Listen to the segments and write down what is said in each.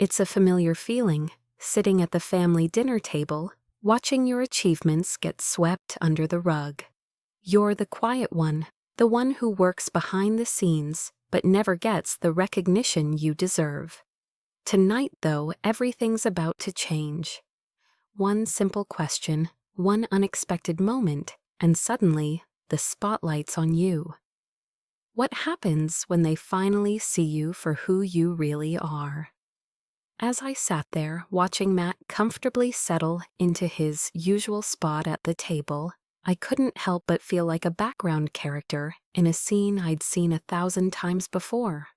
It's a familiar feeling, sitting at the family dinner table, watching your achievements get swept under the rug. You're the quiet one, the one who works behind the scenes but never gets the recognition you deserve. Tonight, though, everything's about to change. One simple question, one unexpected moment, and suddenly, the spotlight's on you. What happens when they finally see you for who you really are? As I sat there watching Matt comfortably settle into his usual spot at the table, I couldn't help but feel like a background character in a scene I'd seen 1,000 times before.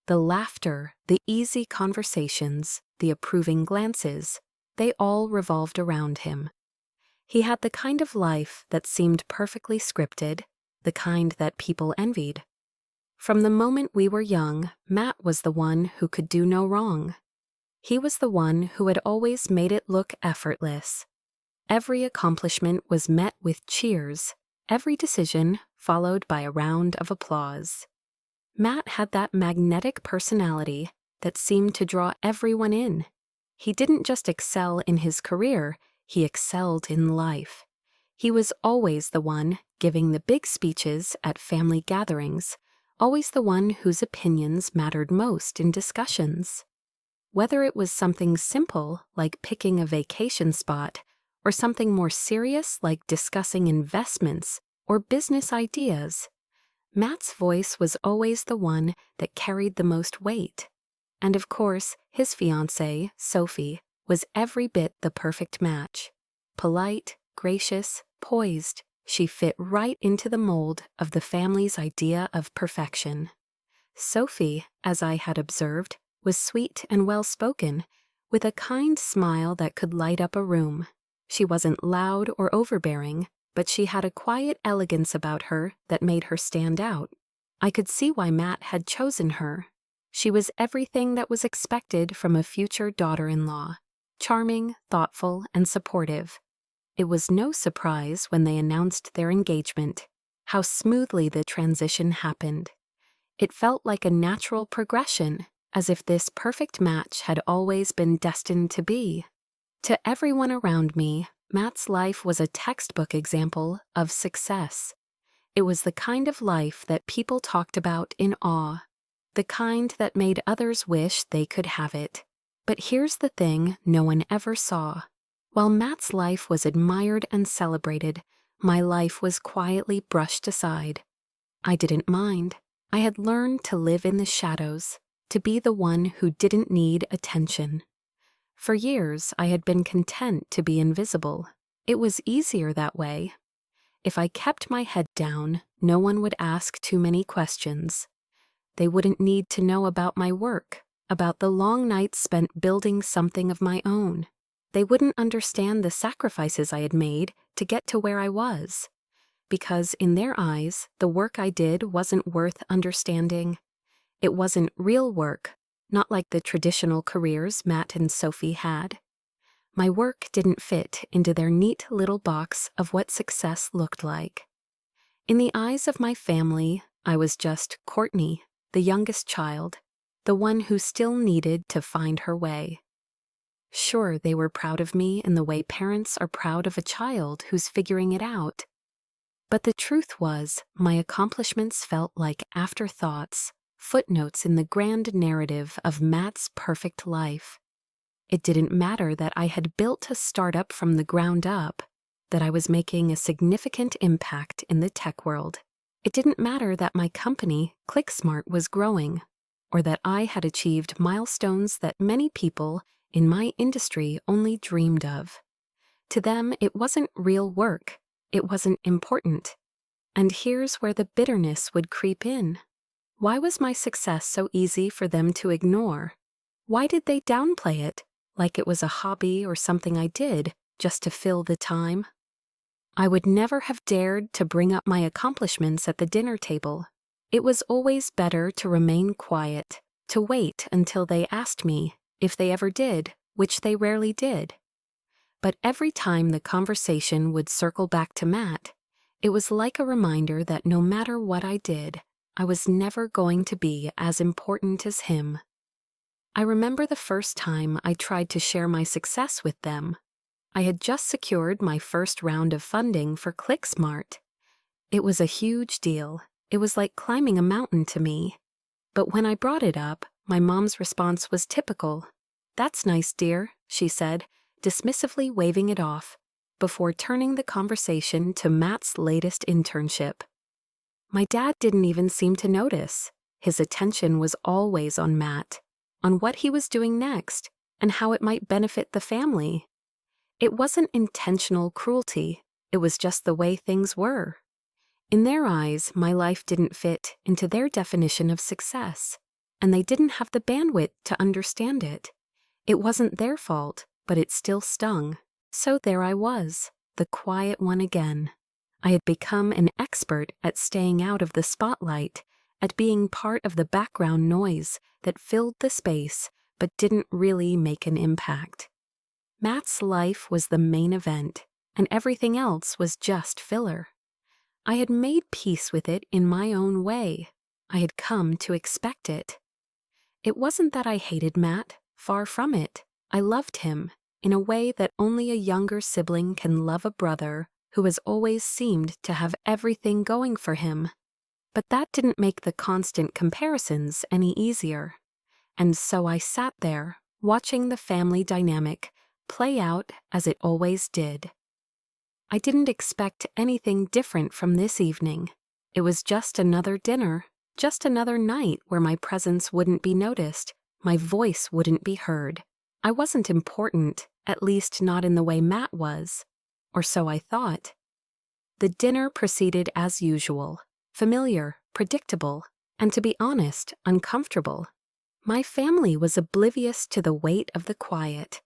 The laughter, the easy conversations, the approving glances, they all revolved around him. He had the kind of life that seemed perfectly scripted, the kind that people envied. From the moment we were young, Matt was the one who could do no wrong. He was the one who had always made it look effortless. Every accomplishment was met with cheers, every decision followed by a round of applause. Matt had that magnetic personality that seemed to draw everyone in. He didn't just excel in his career, he excelled in life. He was always the one giving the big speeches at family gatherings, always the one whose opinions mattered most in discussions. Whether it was something simple like picking a vacation spot, or something more serious like discussing investments or business ideas, Matt's voice was always the one that carried the most weight. And of course, his fiancée, Sophie, was every bit the perfect match. Polite, gracious, poised, she fit right into the mold of the family's idea of perfection. Sophie, as I had observed, was sweet and well-spoken, with a kind smile that could light up a room. She wasn't loud or overbearing, but she had a quiet elegance about her that made her stand out. I could see why Matt had chosen her. She was everything that was expected from a future daughter-in-law, charming, thoughtful, and supportive. It was no surprise when they announced their engagement, how smoothly the transition happened. It felt like a natural progression, as if this perfect match had always been destined to be. To everyone around me, Matt's life was a textbook example of success. It was the kind of life that people talked about in awe, the kind that made others wish they could have it. But here's the thing no one ever saw. While Matt's life was admired and celebrated, my life was quietly brushed aside. I didn't mind. I had learned to live in the shadows, to be the one who didn't need attention. For years, I had been content to be invisible. It was easier that way. If I kept my head down, no one would ask too many questions. They wouldn't need to know about my work, about the long nights spent building something of my own. They wouldn't understand the sacrifices I had made to get to where I was. Because in their eyes, the work I did wasn't worth understanding. It wasn't real work, not like the traditional careers Matt and Sophie had. My work didn't fit into their neat little box of what success looked like. In the eyes of my family, I was just Courtney, the youngest child, the one who still needed to find her way. Sure, they were proud of me in the way parents are proud of a child who's figuring it out. But the truth was, my accomplishments felt like afterthoughts, footnotes in the grand narrative of Matt's perfect life. It didn't matter that I had built a startup from the ground up, that I was making a significant impact in the tech world. It didn't matter that my company, ClickSmart, was growing, or that I had achieved milestones that many people in my industry only dreamed of. To them, it wasn't real work. It wasn't important. And here's where the bitterness would creep in. Why was my success so easy for them to ignore? Why did they downplay it, like it was a hobby or something I did just to fill the time? I would never have dared to bring up my accomplishments at the dinner table. It was always better to remain quiet, to wait until they asked me, if they ever did, which they rarely did. But every time the conversation would circle back to Matt, it was like a reminder that no matter what I did, I was never going to be as important as him. I remember the first time I tried to share my success with them. I had just secured my first round of funding for ClickSmart. It was a huge deal. It was like climbing a mountain to me. But when I brought it up, my mom's response was typical. "That's nice, dear," she said, dismissively waving it off, before turning the conversation to Matt's latest internship. My dad didn't even seem to notice. His attention was always on Matt, on what he was doing next, and how it might benefit the family. It wasn't intentional cruelty, it was just the way things were. In their eyes, my life didn't fit into their definition of success, and they didn't have the bandwidth to understand it. It wasn't their fault, but it still stung. So there I was, the quiet one again. I had become an expert at staying out of the spotlight, at being part of the background noise that filled the space but didn't really make an impact. Matt's life was the main event, and everything else was just filler. I had made peace with it in my own way. I had come to expect it. It wasn't that I hated Matt, far from it. I loved him, in a way that only a younger sibling can love a brother who has always seemed to have everything going for him. But that didn't make the constant comparisons any easier. And so I sat there, watching the family dynamic play out as it always did. I didn't expect anything different from this evening. It was just another dinner, just another night where my presence wouldn't be noticed, my voice wouldn't be heard. I wasn't important, at least not in the way Matt was. Or so I thought. The dinner proceeded as usual, familiar, predictable, and to be honest, uncomfortable. My family was oblivious to the weight of the quiet.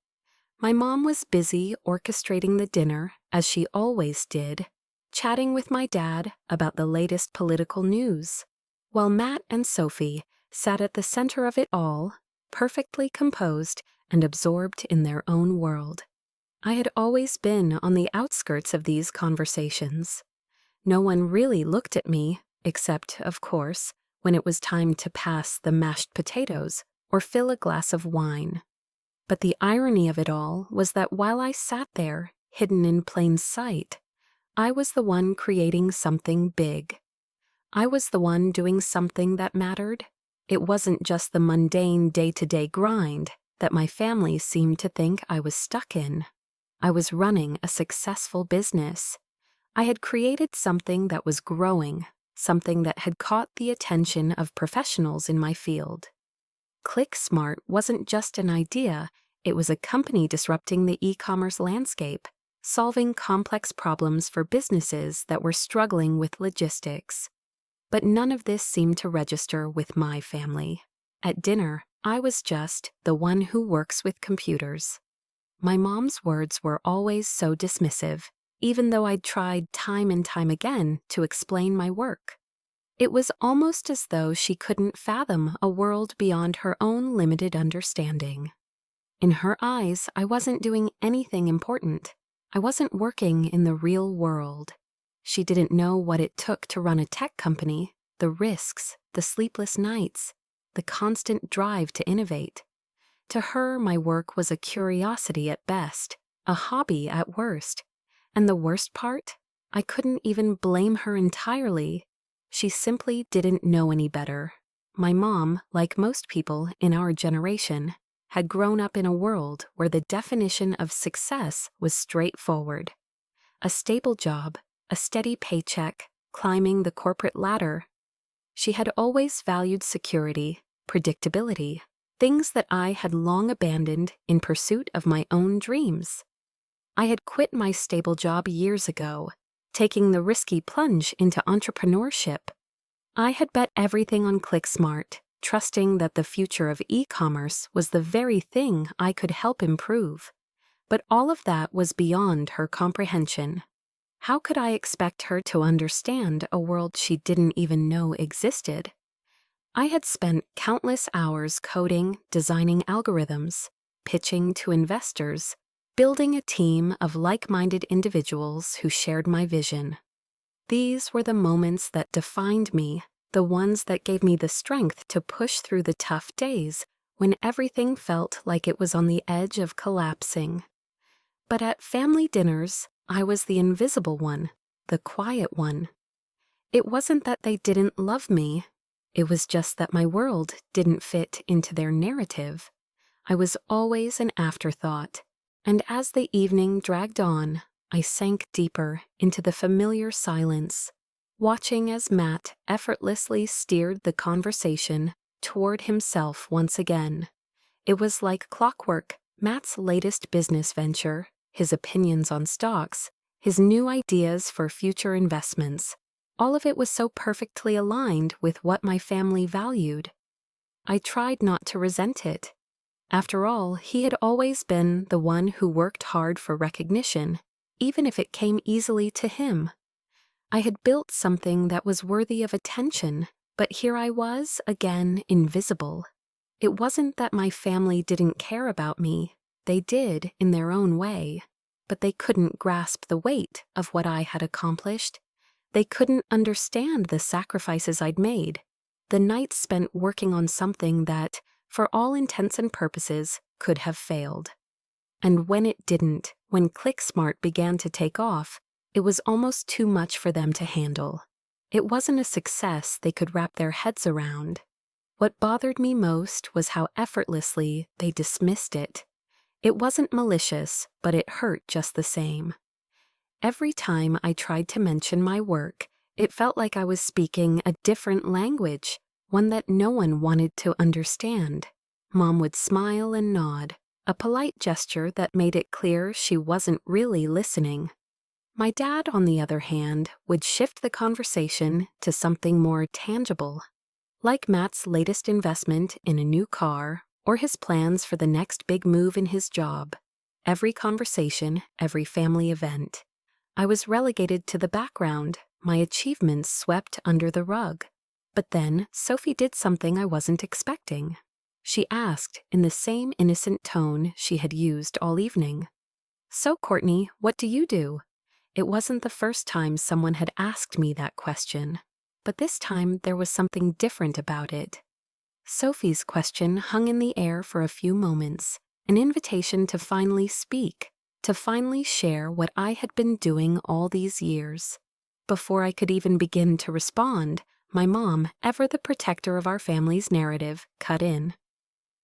My mom was busy orchestrating the dinner, as she always did, chatting with my dad about the latest political news, while Matt and Sophie sat at the center of it all, perfectly composed and absorbed in their own world. I had always been on the outskirts of these conversations. No one really looked at me, except, of course, when it was time to pass the mashed potatoes or fill a glass of wine. But the irony of it all was that while I sat there, hidden in plain sight, I was the one creating something big. I was the one doing something that mattered. It wasn't just the mundane day-to-day grind that my family seemed to think I was stuck in. I was running a successful business. I had created something that was growing, something that had caught the attention of professionals in my field. ClickSmart wasn't just an idea, it was a company disrupting the e-commerce landscape, solving complex problems for businesses that were struggling with logistics. But none of this seemed to register with my family. At dinner, I was just the one who works with computers. My mom's words were always so dismissive, even though I'd tried time and time again to explain my work. It was almost as though she couldn't fathom a world beyond her own limited understanding. In her eyes, I wasn't doing anything important. I wasn't working in the real world. She didn't know what it took to run a tech company, the risks, the sleepless nights, the constant drive to innovate. To her, my work was a curiosity at best, a hobby at worst. And the worst part? I couldn't even blame her entirely. She simply didn't know any better. My mom, like most people in our generation, had grown up in a world where the definition of success was straightforward. A stable job, a steady paycheck, climbing the corporate ladder. She had always valued security, predictability, things that I had long abandoned in pursuit of my own dreams. I had quit my stable job years ago, taking the risky plunge into entrepreneurship. I had bet everything on ClickSmart, trusting that the future of e-commerce was the very thing I could help improve. But all of that was beyond her comprehension. How could I expect her to understand a world she didn't even know existed? I had spent countless hours coding, designing algorithms, pitching to investors, building a team of like-minded individuals who shared my vision. These were the moments that defined me, the ones that gave me the strength to push through the tough days when everything felt like it was on the edge of collapsing. But at family dinners, I was the invisible one, the quiet one. It wasn't that they didn't love me. It was just that my world didn't fit into their narrative. I was always an afterthought, and as the evening dragged on, I sank deeper into the familiar silence, watching as Matt effortlessly steered the conversation toward himself once again. It was like clockwork. Matt's latest business venture, his opinions on stocks, his new ideas for future investments, all of it was so perfectly aligned with what my family valued. I tried not to resent it. After all, he had always been the one who worked hard for recognition, even if it came easily to him. I had built something that was worthy of attention, but here I was, again, invisible. It wasn't that my family didn't care about me. They did, in their own way. But they couldn't grasp the weight of what I had accomplished. They couldn't understand the sacrifices I'd made, the nights spent working on something that, for all intents and purposes, could have failed. And when it didn't, when ClickSmart began to take off, it was almost too much for them to handle. It wasn't a success they could wrap their heads around. What bothered me most was how effortlessly they dismissed it. It wasn't malicious, but it hurt just the same. Every time I tried to mention my work, it felt like I was speaking a different language, one that no one wanted to understand. Mom would smile and nod, a polite gesture that made it clear she wasn't really listening. My dad, on the other hand, would shift the conversation to something more tangible, like Matt's latest investment in a new car or his plans for the next big move in his job. Every conversation, every family event. I was relegated to the background, my achievements swept under the rug. But then Sophie did something I wasn't expecting. She asked, in the same innocent tone she had used all evening, "So, Courtney, what do you do?" It wasn't the first time someone had asked me that question, but this time there was something different about it. Sophie's question hung in the air for a few moments, an invitation to finally speak, to finally share what I had been doing all these years. Before I could even begin to respond, my mom, ever the protector of our family's narrative, cut in.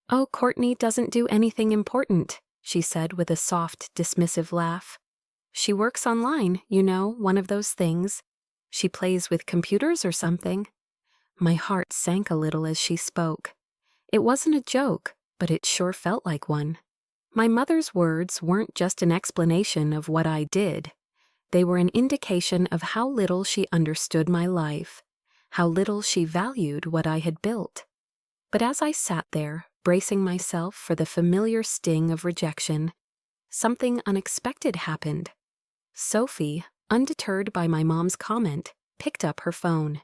"Oh, Courtney doesn't do anything important," she said with a soft, dismissive laugh. "She works online, you know, one of those things. She plays with computers or something." My heart sank a little as she spoke. It wasn't a joke, but it sure felt like one. My mother's words weren't just an explanation of what I did. They were an indication of how little she understood my life, how little she valued what I had built. But as I sat there, bracing myself for the familiar sting of rejection, something unexpected happened. Sophie, undeterred by my mom's comment, picked up her phone.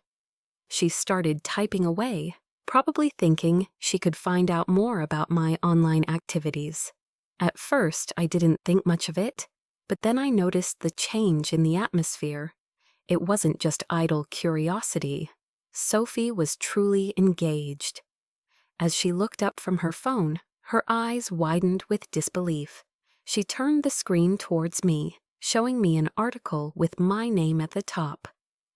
She started typing away, probably thinking she could find out more about my online activities. At first, I didn't think much of it, but then I noticed the change in the atmosphere. It wasn't just idle curiosity. Sophie was truly engaged. As she looked up from her phone, her eyes widened with disbelief. She turned the screen towards me, showing me an article with my name at the top.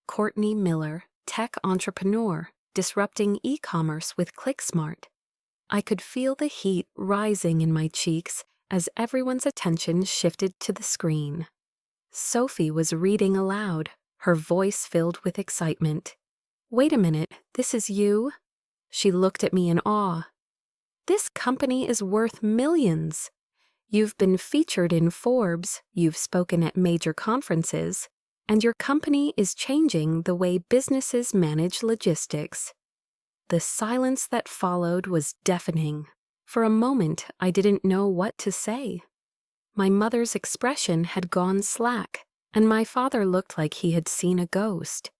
Courtney Miller, tech entrepreneur, disrupting e-commerce with ClickSmart. I could feel the heat rising in my cheeks as everyone's attention shifted to the screen. Sophie was reading aloud, her voice filled with excitement. "Wait a minute, this is you?" She looked at me in awe. "This company is worth millions. You've been featured in Forbes, you've spoken at major conferences, and your company is changing the way businesses manage logistics." The silence that followed was deafening. For a moment, I didn't know what to say. My mother's expression had gone slack, and my father looked like he had seen a ghost.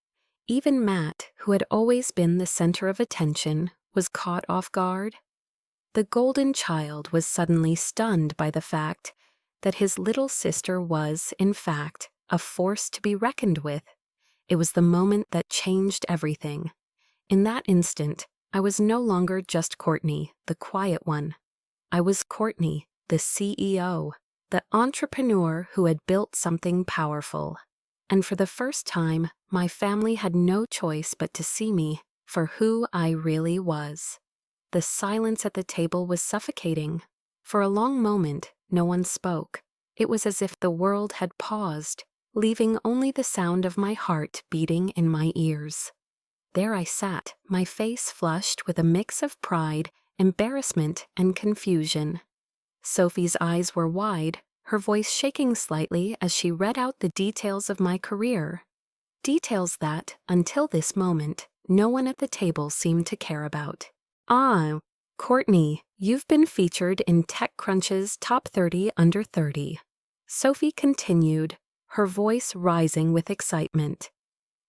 Even Matt, who had always been the center of attention, was caught off guard. The golden child was suddenly stunned by the fact that his little sister was, in fact, a force to be reckoned with. It was the moment that changed everything. In that instant, I was no longer just Courtney, the quiet one. I was Courtney, the CEO, the entrepreneur who had built something powerful. And for the first time, my family had no choice but to see me for who I really was. The silence at the table was suffocating. For a long moment, no one spoke. It was as if the world had paused, leaving only the sound of my heart beating in my ears. There I sat, my face flushed with a mix of pride, embarrassment, and confusion. Sophie's eyes were wide, her voice shaking slightly as she read out the details of my career. Details that, until this moment, no one at the table seemed to care about. Ah, Courtney, you've been featured in TechCrunch's Top 30 Under 30. Sophie continued, her voice rising with excitement.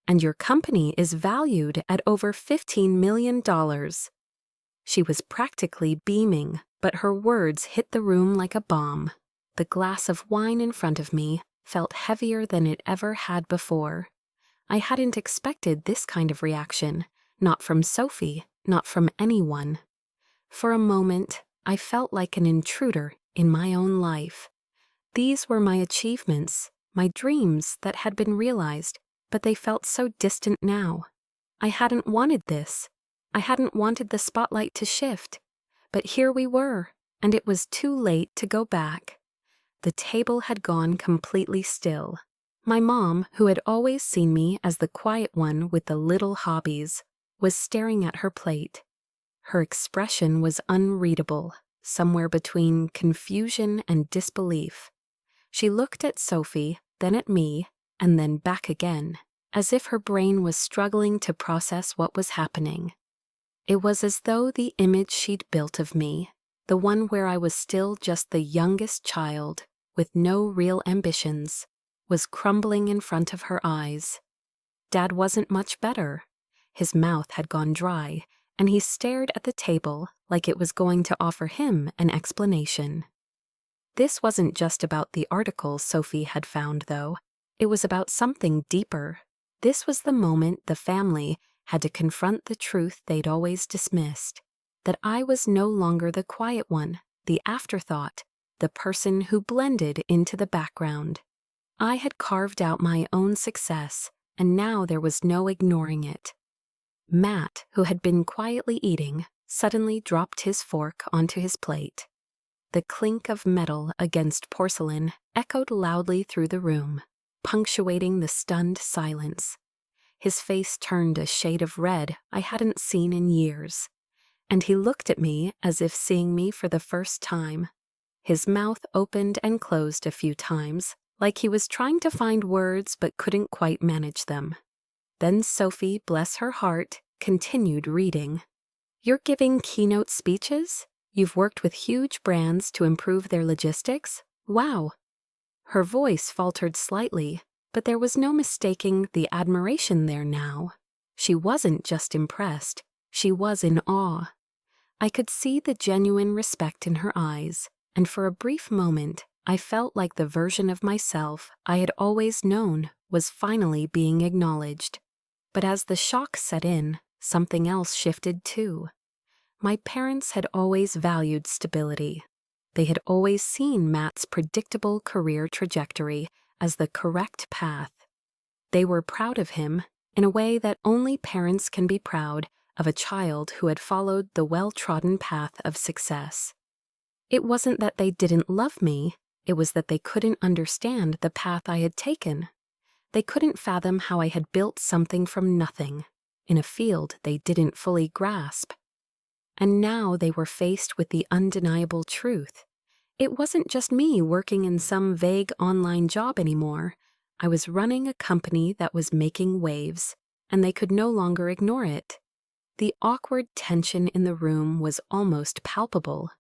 And your company is valued at over $15 million. She was practically beaming, but her words hit the room like a bomb. The glass of wine in front of me felt heavier than it ever had before. I hadn't expected this kind of reaction, not from Sophie, not from anyone. For a moment, I felt like an intruder in my own life. These were my achievements, my dreams that had been realized, but they felt so distant now. I hadn't wanted this. I hadn't wanted the spotlight to shift. But here we were, and it was too late to go back. The table had gone completely still. My mom, who had always seen me as the quiet one with the little hobbies, was staring at her plate. Her expression was unreadable, somewhere between confusion and disbelief. She looked at Sophie, then at me, and then back again, as if her brain was struggling to process what was happening. It was as though the image she'd built of me, the one where I was still just the youngest child, with no real ambitions, was crumbling in front of her eyes. Dad wasn't much better. His mouth had gone dry, and he stared at the table like it was going to offer him an explanation. This wasn't just about the article Sophie had found, though. It was about something deeper. This was the moment the family had to confront the truth they'd always dismissed, that I was no longer the quiet one, the afterthought, the person who blended into the background. I had carved out my own success, and now there was no ignoring it. Matt, who had been quietly eating, suddenly dropped his fork onto his plate. The clink of metal against porcelain echoed loudly through the room, punctuating the stunned silence. His face turned a shade of red I hadn't seen in years, and he looked at me as if seeing me for the first time. His mouth opened and closed a few times, like he was trying to find words but couldn't quite manage them. Then Sophie, bless her heart, continued reading. You're giving keynote speeches? You've worked with huge brands to improve their logistics? Wow. Her voice faltered slightly, but there was no mistaking the admiration there now. She wasn't just impressed, she was in awe. I could see the genuine respect in her eyes, and for a brief moment, I felt like the version of myself I had always known was finally being acknowledged. But as the shock set in, something else shifted too. My parents had always valued stability. They had always seen Matt's predictable career trajectory as the correct path. They were proud of him in a way that only parents can be proud of a child who had followed the well-trodden path of success. It wasn't that they didn't love me, it was that they couldn't understand the path I had taken. They couldn't fathom how I had built something from nothing, in a field they didn't fully grasp. And now they were faced with the undeniable truth. It wasn't just me working in some vague online job anymore. I was running a company that was making waves, and they could no longer ignore it. The awkward tension in the room was almost palpable.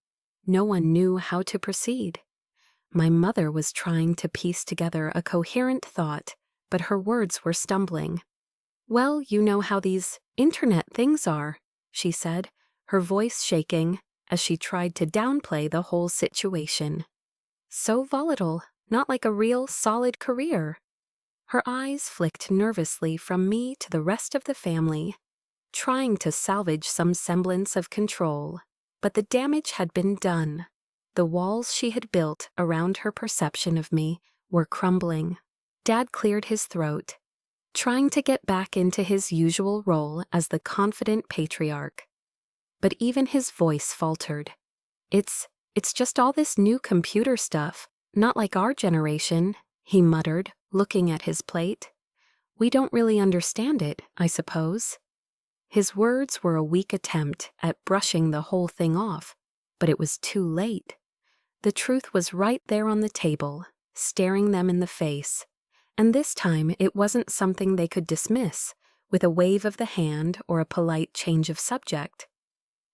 No one knew how to proceed. My mother was trying to piece together a coherent thought, but her words were stumbling. Well, you know how these internet things are, she said, her voice shaking as she tried to downplay the whole situation. So volatile, not like a real, solid career. Her eyes flicked nervously from me to the rest of the family. trying to salvage some semblance of control. But the damage had been done. The walls she had built around her perception of me were crumbling. Dad cleared his throat, trying to get back into his usual role as the confident patriarch. But even his voice faltered. It's just all this new computer stuff, not like our generation, he muttered, looking at his plate. We don't really understand it, I suppose. His words were a weak attempt at brushing the whole thing off, but it was too late. The truth was right there on the table, staring them in the face, and this time it wasn't something they could dismiss with a wave of the hand or a polite change of subject.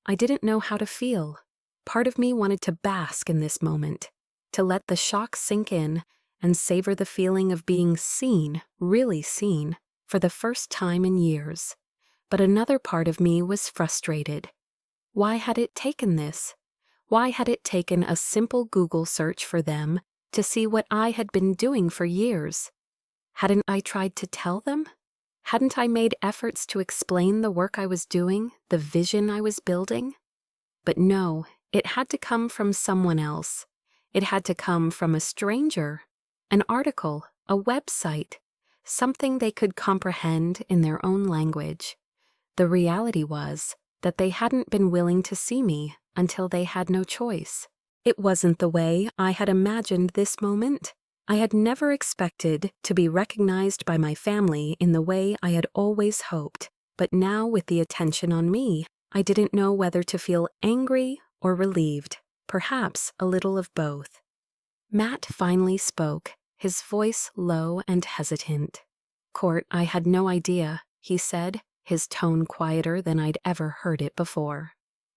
I didn't know how to feel. Part of me wanted to bask in this moment, to let the shock sink in and savor the feeling of being seen, really seen, for the first time in years. But another part of me was frustrated. Why had it taken this? Why had it taken a simple Google search for them to see what I had been doing for years? Hadn't I tried to tell them? Hadn't I made efforts to explain the work I was doing, the vision I was building? But no, it had to come from someone else. It had to come from a stranger, an article, a website, something they could comprehend in their own language. The reality was that they hadn't been willing to see me until they had no choice. It wasn't the way I had imagined this moment. I had never expected to be recognized by my family in the way I had always hoped, but now with the attention on me, I didn't know whether to feel angry or relieved, perhaps a little of both. Matt finally spoke, his voice low and hesitant. "Court, I had no idea," he said, his tone quieter than I'd ever heard it before.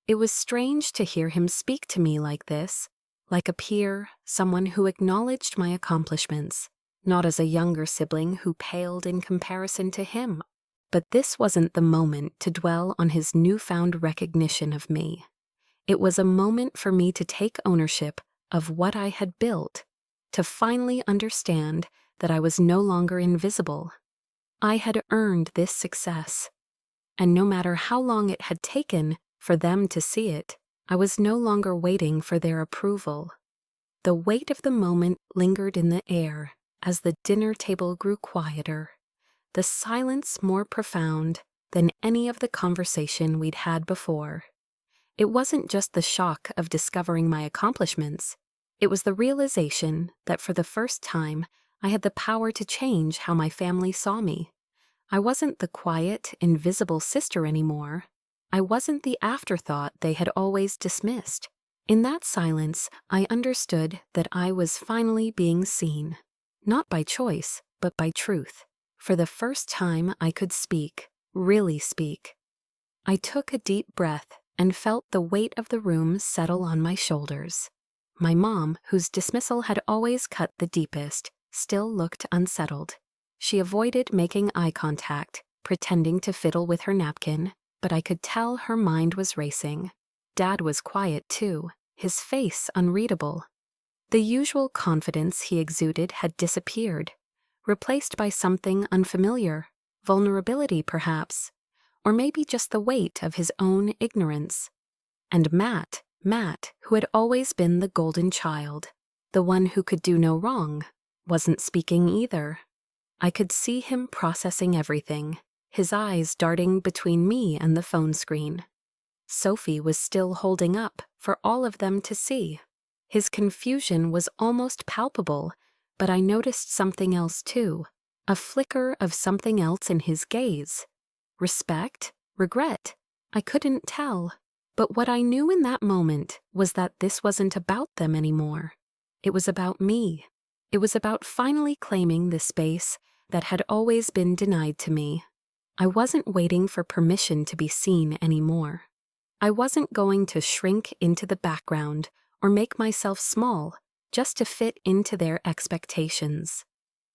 It was strange to hear him speak to me like this, like a peer, someone who acknowledged my accomplishments, not as a younger sibling who paled in comparison to him. But this wasn't the moment to dwell on his newfound recognition of me. It was a moment for me to take ownership of what I had built, to finally understand that I was no longer invisible. I had earned this success, and no matter how long it had taken for them to see it, I was no longer waiting for their approval. The weight of the moment lingered in the air as the dinner table grew quieter, the silence more profound than any of the conversation we'd had before. It wasn't just the shock of discovering my accomplishments. It was the realization that for the first time, I had the power to change how my family saw me. I wasn't the quiet, invisible sister anymore. I wasn't the afterthought they had always dismissed. In that silence, I understood that I was finally being seen, not by choice, but by truth. For the first time, I could speak, really speak. I took a deep breath and felt the weight of the room settle on my shoulders. My mom, whose dismissal had always cut the deepest, still looked unsettled. She avoided making eye contact, pretending to fiddle with her napkin, but I could tell her mind was racing. Dad was quiet too, his face unreadable. The usual confidence he exuded had disappeared, replaced by something unfamiliar, vulnerability perhaps, or maybe just the weight of his own ignorance. And Matt, who had always been the golden child, the one who could do no wrong, wasn't speaking either. I could see him processing everything, his eyes darting between me and the phone screen. Sophie was still holding up for all of them to see. His confusion was almost palpable, but I noticed something else too, a flicker of something else in his gaze. Respect? Regret? I couldn't tell. But what I knew in that moment was that this wasn't about them anymore. It was about me. It was about finally claiming the space that had always been denied to me. I wasn't waiting for permission to be seen anymore. I wasn't going to shrink into the background or make myself small just to fit into their expectations.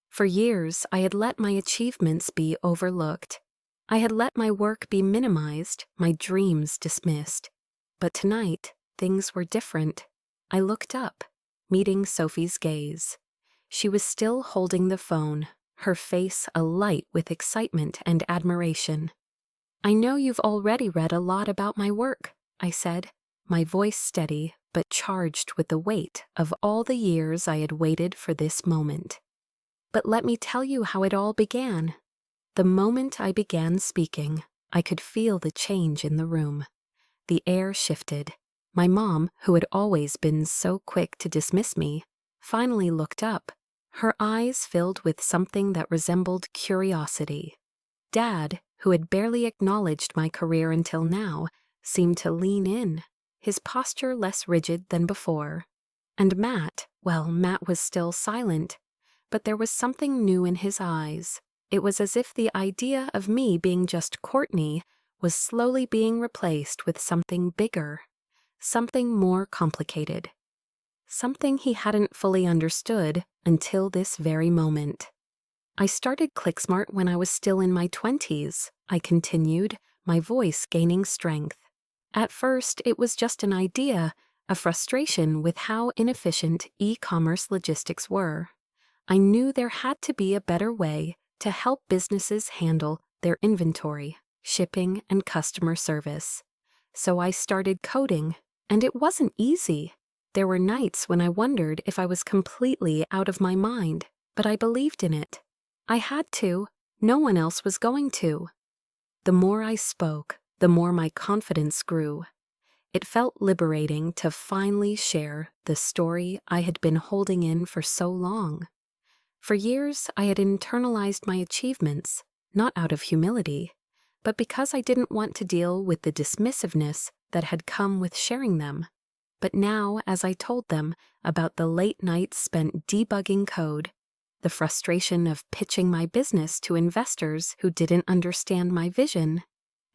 For years, I had let my achievements be overlooked. I had let my work be minimized, my dreams dismissed. But tonight, things were different. I looked up, meeting Sophie's gaze. She was still holding the phone, her face alight with excitement and admiration. I know you've already read a lot about my work, I said, my voice steady but charged with the weight of all the years I had waited for this moment. But let me tell you how it all began. The moment I began speaking, I could feel the change in the room. The air shifted. My mom, who had always been so quick to dismiss me, finally looked up, her eyes filled with something that resembled curiosity. Dad, who had barely acknowledged my career until now, seemed to lean in, his posture less rigid than before. And Matt, well, Matt was still silent, but there was something new in his eyes. It was as if the idea of me being just Courtney was slowly being replaced with something bigger, something more complicated, something he hadn't fully understood until this very moment. I started ClickSmart when I was still in my 20s, I continued, my voice gaining strength. At first, it was just an idea, a frustration with how inefficient e-commerce logistics were. I knew there had to be a better way to help businesses handle their inventory, shipping, and customer service. So I started coding, and it wasn't easy. There were nights when I wondered if I was completely out of my mind, but I believed in it. I had to. No one else was going to. The more I spoke, the more my confidence grew. It felt liberating to finally share the story I had been holding in for so long. For years, I had internalized my achievements, not out of humility, but because I didn't want to deal with the dismissiveness that had come with sharing them. But now, as I told them about the late nights spent debugging code, the frustration of pitching my business to investors who didn't understand my vision,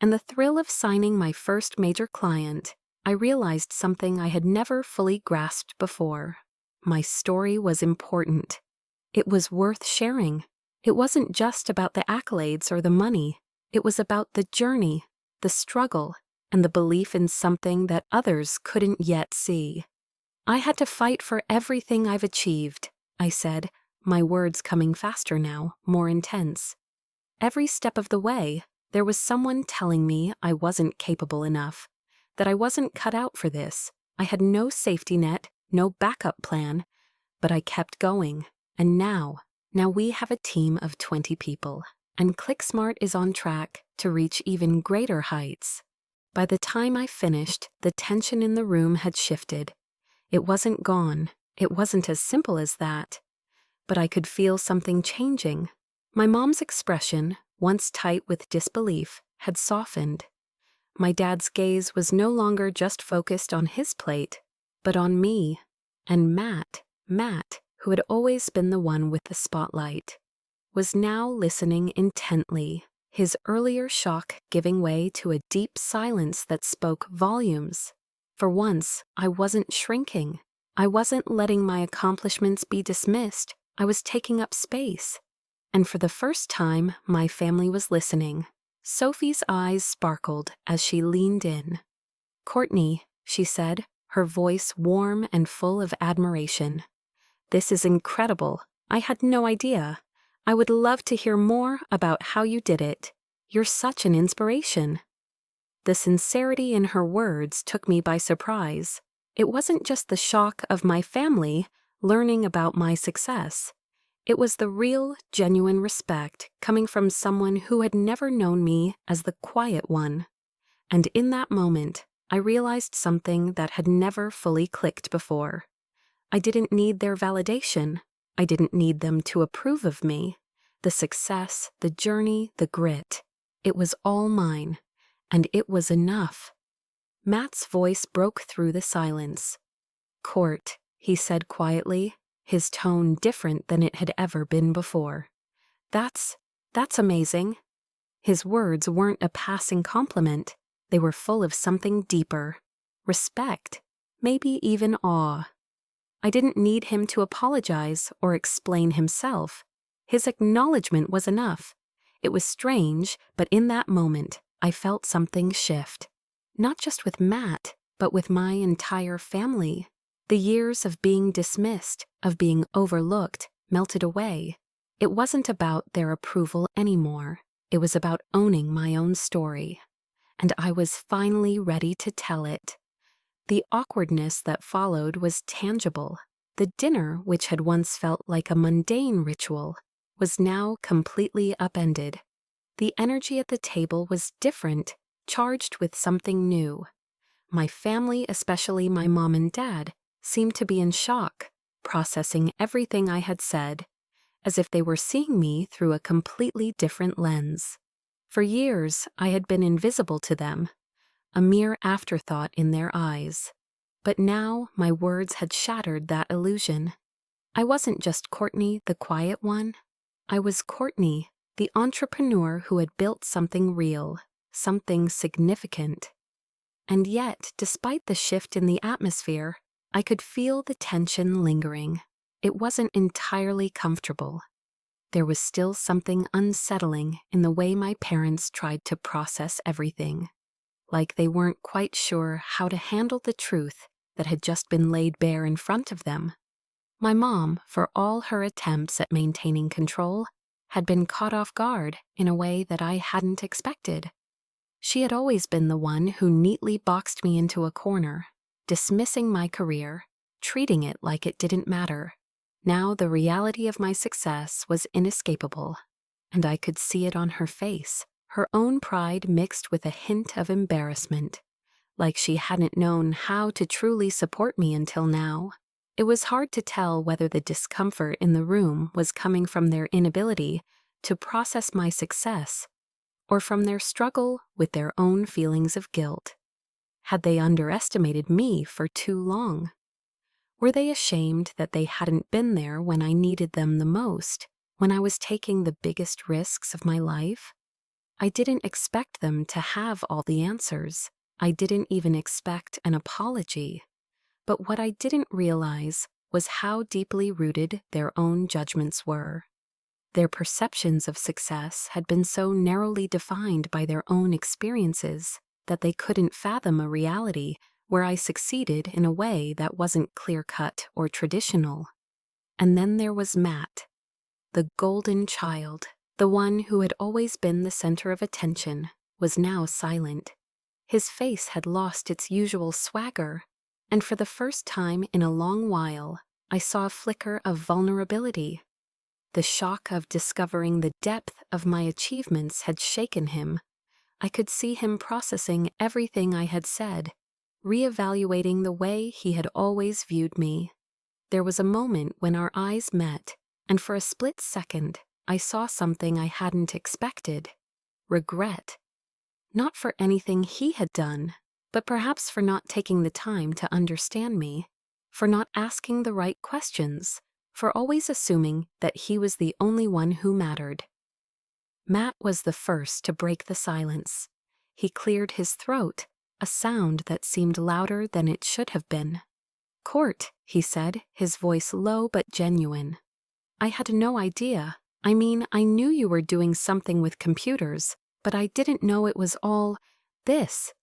and the thrill of signing my first major client, I realized something I had never fully grasped before. My story was important. It was worth sharing. It wasn't just about the accolades or the money. It was about the journey, the struggle, and the belief in something that others couldn't yet see. I had to fight for everything I've achieved, I said, my words coming faster now, more intense. Every step of the way, there was someone telling me I wasn't capable enough, that I wasn't cut out for this. I had no safety net, no backup plan, but I kept going. And now we have a team of 20 people, and ClickSmart is on track to reach even greater heights. By the time I finished, the tension in the room had shifted. It wasn't gone. It wasn't as simple as that. But I could feel something changing. My mom's expression, once tight with disbelief, had softened. My dad's gaze was no longer just focused on his plate, but on me. And Matt, who had always been the one with the spotlight, was now listening intently, his earlier shock giving way to a deep silence that spoke volumes. For once, I wasn't shrinking. I wasn't letting my accomplishments be dismissed. I was taking up space. And for the first time, my family was listening. Sophie's eyes sparkled as she leaned in. "Courtney," she said, her voice warm and full of admiration. "This is incredible. I had no idea. I would love to hear more about how you did it. You're such an inspiration." The sincerity in her words took me by surprise. It wasn't just the shock of my family learning about my success. It was the real, genuine respect coming from someone who had never known me as the quiet one. And in that moment, I realized something that had never fully clicked before. I didn't need their validation. I didn't need them to approve of me. The success, the journey, the grit. It was all mine, and it was enough. Matt's voice broke through the silence. "Court," he said quietly, his tone different than it had ever been before. That's amazing." His words weren't a passing compliment. They were full of something deeper. Respect, maybe even awe. I didn't need him to apologize or explain himself. His acknowledgement was enough. It was strange, but in that moment, I felt something shift. Not just with Matt, but with my entire family. The years of being dismissed, of being overlooked, melted away. It wasn't about their approval anymore. It was about owning my own story, and I was finally ready to tell it. The awkwardness that followed was tangible. The dinner, which had once felt like a mundane ritual, was now completely upended. The energy at the table was different, charged with something new. My family, especially my mom and dad, seemed to be in shock, processing everything I had said, as if they were seeing me through a completely different lens. For years, I had been invisible to them, a mere afterthought in their eyes. But now my words had shattered that illusion. I wasn't just Courtney, the quiet one. I was Courtney, the entrepreneur who had built something real, something significant. And yet, despite the shift in the atmosphere, I could feel the tension lingering. It wasn't entirely comfortable. There was still something unsettling in the way my parents tried to process everything, like they weren't quite sure how to handle the truth that had just been laid bare in front of them. My mom, for all her attempts at maintaining control, had been caught off guard in a way that I hadn't expected. She had always been the one who neatly boxed me into a corner, dismissing my career, treating it like it didn't matter. Now the reality of my success was inescapable, and I could see it on her face, her own pride mixed with a hint of embarrassment, like she hadn't known how to truly support me until now. It was hard to tell whether the discomfort in the room was coming from their inability to process my success or from their struggle with their own feelings of guilt. Had they underestimated me for too long? Were they ashamed that they hadn't been there when I needed them the most, when I was taking the biggest risks of my life? I didn't expect them to have all the answers. I didn't even expect an apology. But what I didn't realize was how deeply rooted their own judgments were. Their perceptions of success had been so narrowly defined by their own experiences that they couldn't fathom a reality where I succeeded in a way that wasn't clear-cut or traditional. And then there was Matt, the golden child, the one who had always been the center of attention, was now silent. His face had lost its usual swagger, and for the first time in a long while, I saw a flicker of vulnerability. The shock of discovering the depth of my achievements had shaken him. I could see him processing everything I had said, reevaluating the way he had always viewed me. There was a moment when our eyes met, and for a split second, I saw something I hadn't expected: regret. Not for anything he had done, but perhaps for not taking the time to understand me, for not asking the right questions, for always assuming that he was the only one who mattered. Matt was the first to break the silence. He cleared his throat, a sound that seemed louder than it should have been. "Court," he said, his voice low but genuine. "I had no idea. I mean, I knew you were doing something with computers, but I didn't know it was all this."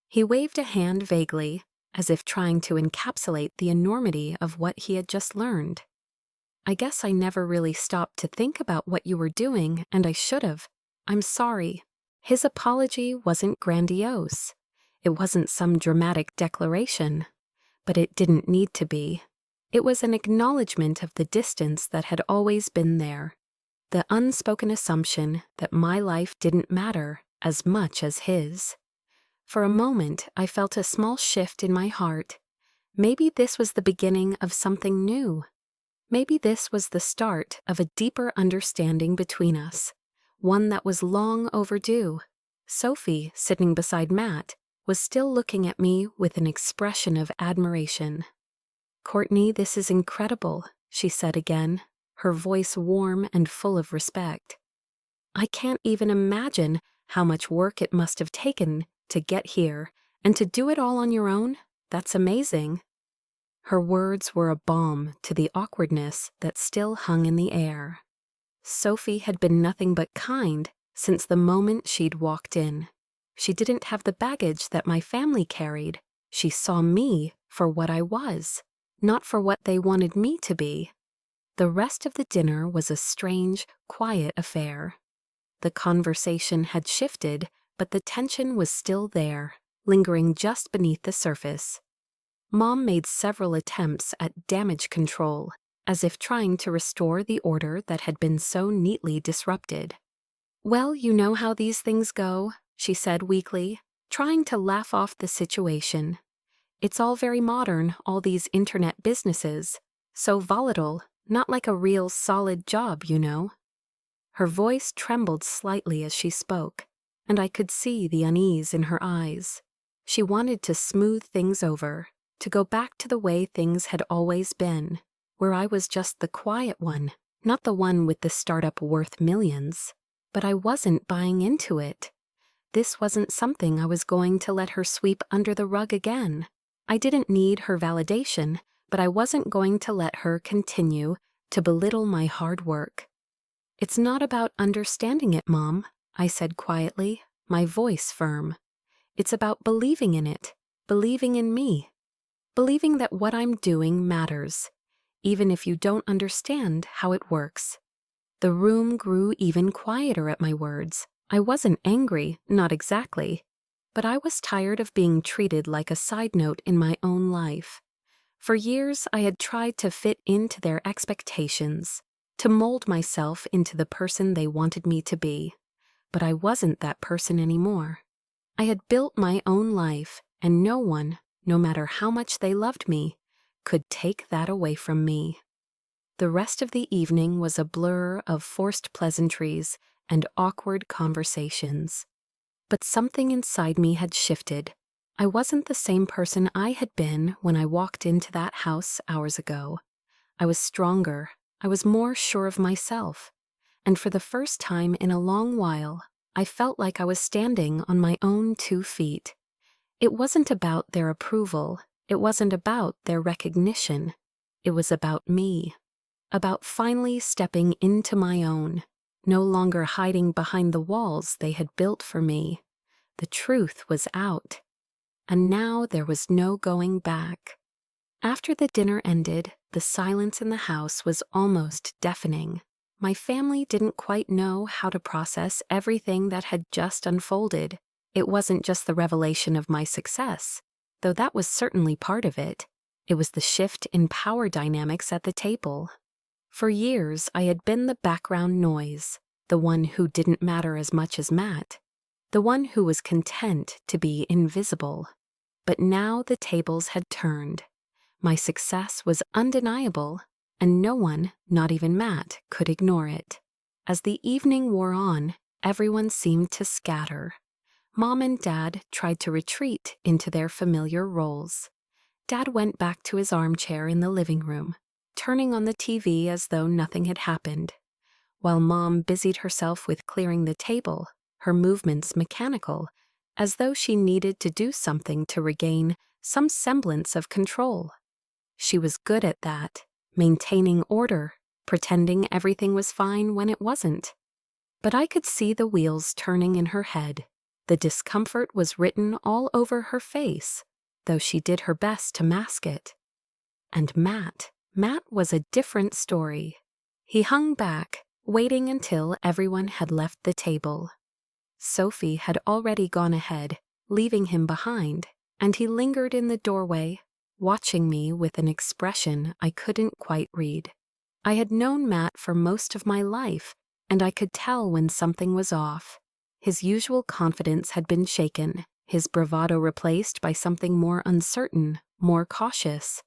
He waved a hand vaguely, as if trying to encapsulate the enormity of what he had just learned. "I guess I never really stopped to think about what you were doing, and I should have. I'm sorry." His apology wasn't grandiose. It wasn't some dramatic declaration, but it didn't need to be. It was an acknowledgement of the distance that had always been there, the unspoken assumption that my life didn't matter as much as his. For a moment, I felt a small shift in my heart. Maybe this was the beginning of something new. Maybe this was the start of a deeper understanding between us, one that was long overdue. Sophie, sitting beside Matt, was still looking at me with an expression of admiration. "Courtney, this is incredible," she said again, her voice warm and full of respect. "I can't even imagine how much work it must have taken to get here, and to do it all on your own. That's amazing." Her words were a balm to the awkwardness that still hung in the air. Sophie had been nothing but kind since the moment she'd walked in. She didn't have the baggage that my family carried. She saw me for what I was, not for what they wanted me to be. The rest of the dinner was a strange, quiet affair. The conversation had shifted, but the tension was still there, lingering just beneath the surface. Mom made several attempts at damage control, as if trying to restore the order that had been so neatly disrupted. "Well, you know how these things go," she said weakly, trying to laugh off the situation. "It's all very modern, all these internet businesses. So volatile, not like a real solid job, you know." Her voice trembled slightly as she spoke, and I could see the unease in her eyes. She wanted to smooth things over, to go back to the way things had always been, where I was just the quiet one, not the one with the startup worth millions. But I wasn't buying into it. This wasn't something I was going to let her sweep under the rug again. I didn't need her validation, but I wasn't going to let her continue to belittle my hard work. "It's not about understanding it, Mom," I said quietly, my voice firm. "It's about believing in it, believing in me, believing that what I'm doing matters, even if you don't understand how it works." The room grew even quieter at my words. I wasn't angry, not exactly, but I was tired of being treated like a side note in my own life. For years, I had tried to fit into their expectations, to mold myself into the person they wanted me to be. But I wasn't that person anymore. I had built my own life, and no one, no matter how much they loved me, could take that away from me. The rest of the evening was a blur of forced pleasantries and awkward conversations. But something inside me had shifted. I wasn't the same person I had been when I walked into that house hours ago. I was stronger. I was more sure of myself. And for the first time in a long while, I felt like I was standing on my own 2 feet. It wasn't about their approval. It wasn't about their recognition. It was about me. About finally stepping into my own, no longer hiding behind the walls they had built for me. The truth was out. And now there was no going back. After the dinner ended, the silence in the house was almost deafening. My family didn't quite know how to process everything that had just unfolded. It wasn't just the revelation of my success, though that was certainly part of it. It was the shift in power dynamics at the table. For years, I had been the background noise, the one who didn't matter as much as Matt, the one who was content to be invisible. But now the tables had turned. My success was undeniable, and no one, not even Matt, could ignore it. As the evening wore on, everyone seemed to scatter. Mom and Dad tried to retreat into their familiar roles. Dad went back to his armchair in the living room, turning on the TV as though nothing had happened, while Mom busied herself with clearing the table, her movements mechanical, as though she needed to do something to regain some semblance of control. She was good at that, maintaining order, pretending everything was fine when it wasn't. But I could see the wheels turning in her head. The discomfort was written all over her face, though she did her best to mask it. And Matt was a different story. He hung back, waiting until everyone had left the table. Sophie had already gone ahead, leaving him behind, and he lingered in the doorway, watching me with an expression I couldn't quite read. I had known Matt for most of my life, and I could tell when something was off. His usual confidence had been shaken, his bravado replaced by something more uncertain, more cautious.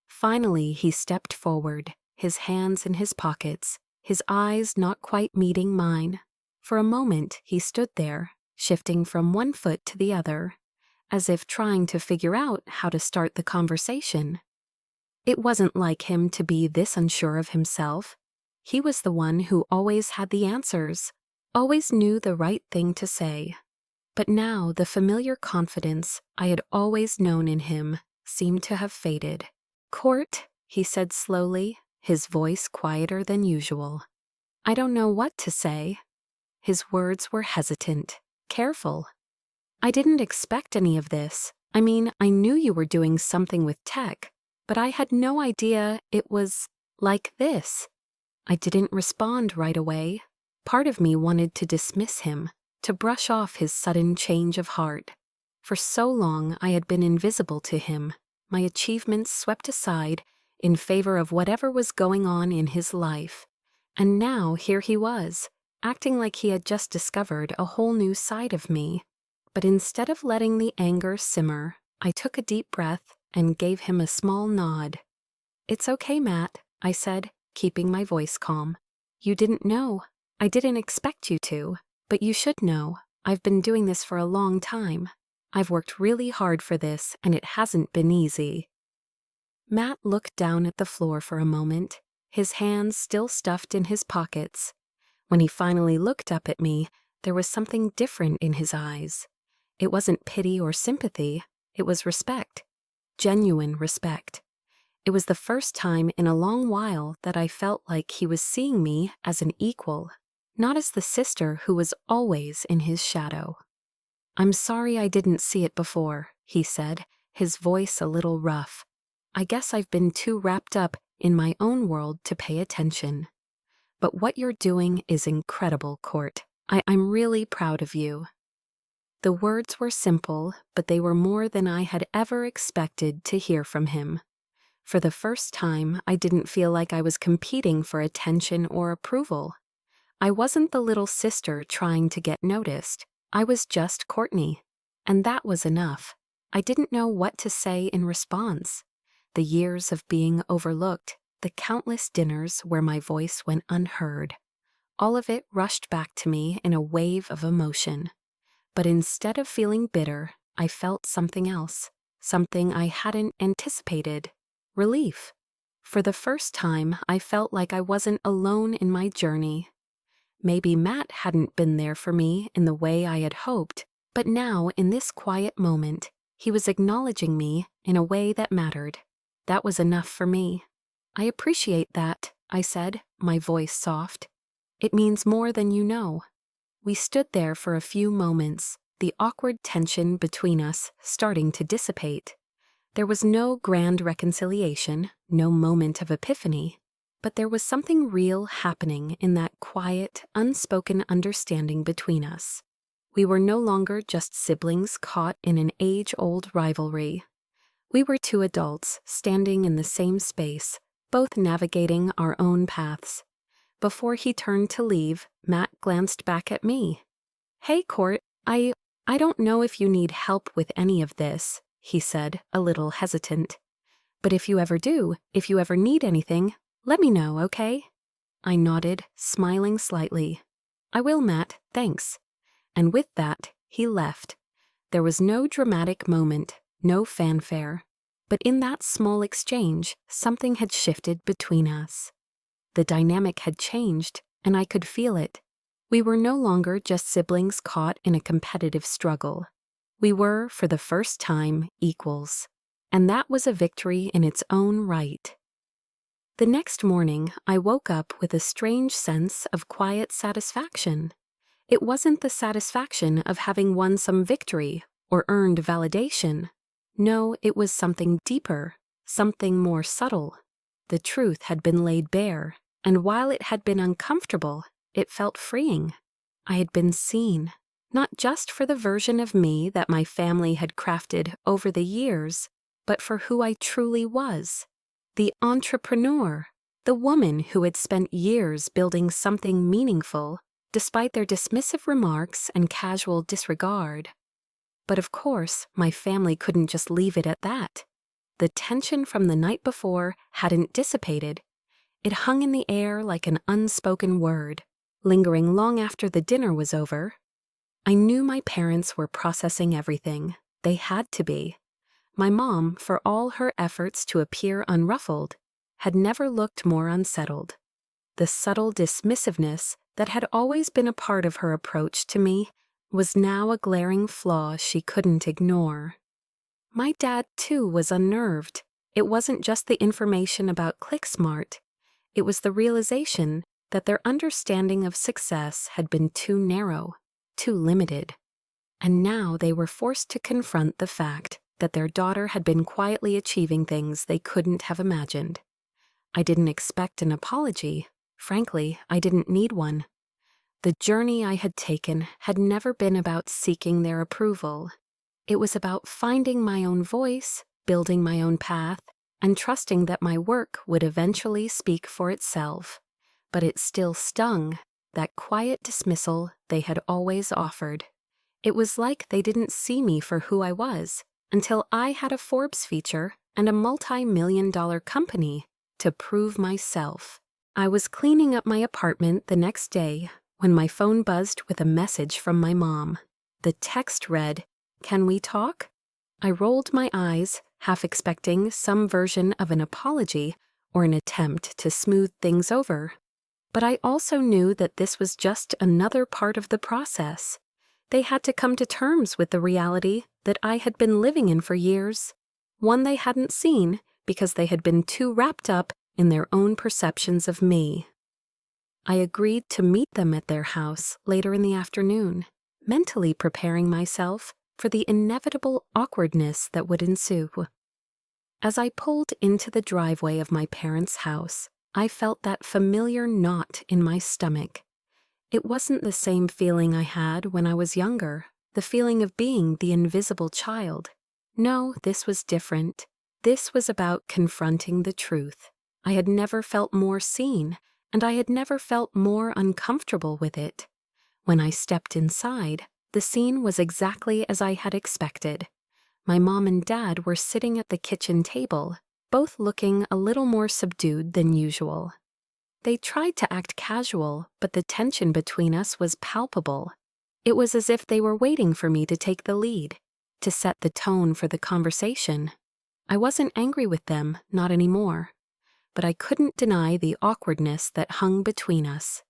Finally, he stepped forward, his hands in his pockets, his eyes not quite meeting mine. For a moment, he stood there, shifting from one foot to the other, as if trying to figure out how to start the conversation. It wasn't like him to be this unsure of himself. He was the one who always had the answers, always knew the right thing to say. But now the familiar confidence I had always known in him seemed to have faded. "Court," he said slowly, his voice quieter than usual. "I don't know what to say." His words were hesitant, careful. "I didn't expect any of this. I mean, I knew you were doing something with tech, but I had no idea it was like this." I didn't respond right away. Part of me wanted to dismiss him, to brush off his sudden change of heart. For so long I had been invisible to him, my achievements swept aside in favor of whatever was going on in his life. And now here he was, acting like he had just discovered a whole new side of me. But instead of letting the anger simmer, I took a deep breath and gave him a small nod. "It's okay, Matt," I said, keeping my voice calm. "You didn't know. I didn't expect you to, but you should know. I've been doing this for a long time. I've worked really hard for this, and it hasn't been easy." Matt looked down at the floor for a moment, his hands still stuffed in his pockets. When he finally looked up at me, there was something different in his eyes. It wasn't pity or sympathy, it was respect. Genuine respect. It was the first time in a long while that I felt like he was seeing me as an equal, not as the sister who was always in his shadow. "I'm sorry I didn't see it before," he said, his voice a little rough. "I guess I've been too wrapped up in my own world to pay attention. But what you're doing is incredible, Court. I'm really proud of you." The words were simple, but they were more than I had ever expected to hear from him. For the first time, I didn't feel like I was competing for attention or approval. I wasn't the little sister trying to get noticed. I was just Courtney. And that was enough. I didn't know what to say in response. The years of being overlooked, the countless dinners where my voice went unheard, all of it rushed back to me in a wave of emotion. But instead of feeling bitter, I felt something else, something I hadn't anticipated. Relief. For the first time, I felt like I wasn't alone in my journey. Maybe Matt hadn't been there for me in the way I had hoped, but now, in this quiet moment, he was acknowledging me in a way that mattered. That was enough for me. "I appreciate that," I said, my voice soft. "It means more than you know." We stood there for a few moments, the awkward tension between us starting to dissipate. There was no grand reconciliation, no moment of epiphany, but there was something real happening in that quiet, unspoken understanding between us. We were no longer just siblings caught in an age-old rivalry. We were two adults standing in the same space, both navigating our own paths. Before he turned to leave, Matt glanced back at me. "Hey, Court, I don't know if you need help with any of this," he said, a little hesitant. "But if you ever do, if you ever need anything, let me know, okay?" I nodded, smiling slightly. "I will, Matt, thanks." And with that, he left. There was no dramatic moment, no fanfare. But in that small exchange, something had shifted between us. The dynamic had changed, and I could feel it. We were no longer just siblings caught in a competitive struggle. We were, for the first time, equals. And that was a victory in its own right. The next morning, I woke up with a strange sense of quiet satisfaction. It wasn't the satisfaction of having won some victory or earned validation. No, it was something deeper, something more subtle. The truth had been laid bare, and while it had been uncomfortable, it felt freeing. I had been seen, not just for the version of me that my family had crafted over the years, but for who I truly was. The entrepreneur, the woman who had spent years building something meaningful, despite their dismissive remarks and casual disregard. But of course, my family couldn't just leave it at that. The tension from the night before hadn't dissipated. It hung in the air like an unspoken word, lingering long after the dinner was over. I knew my parents were processing everything. They had to be. My mom, for all her efforts to appear unruffled, had never looked more unsettled. The subtle dismissiveness that had always been a part of her approach to me was now a glaring flaw she couldn't ignore. My dad, too, was unnerved. It wasn't just the information about ClickSmart. It was the realization that their understanding of success had been too narrow, too limited. And now they were forced to confront the fact that their daughter had been quietly achieving things they couldn't have imagined. I didn't expect an apology. Frankly, I didn't need one. The journey I had taken had never been about seeking their approval. It was about finding my own voice, building my own path, and trusting that my work would eventually speak for itself. But it still stung, that quiet dismissal they had always offered. It was like they didn't see me for who I was until I had a Forbes feature and a multi-million-dollar company to prove myself. I was cleaning up my apartment the next day when my phone buzzed with a message from my mom. The text read, "Can we talk?" I rolled my eyes, half expecting some version of an apology or an attempt to smooth things over. But I also knew that this was just another part of the process. They had to come to terms with the reality that I had been living in for years, one they hadn't seen because they had been too wrapped up in their own perceptions of me. I agreed to meet them at their house later in the afternoon, mentally preparing myself for the inevitable awkwardness that would ensue. As I pulled into the driveway of my parents' house, I felt that familiar knot in my stomach. It wasn't the same feeling I had when I was younger, the feeling of being the invisible child. No, this was different. This was about confronting the truth. I had never felt more seen, and I had never felt more uncomfortable with it. When I stepped inside, the scene was exactly as I had expected. My mom and dad were sitting at the kitchen table, both looking a little more subdued than usual. They tried to act casual, but the tension between us was palpable. It was as if they were waiting for me to take the lead, to set the tone for the conversation. I wasn't angry with them, not anymore, but I couldn't deny the awkwardness that hung between us.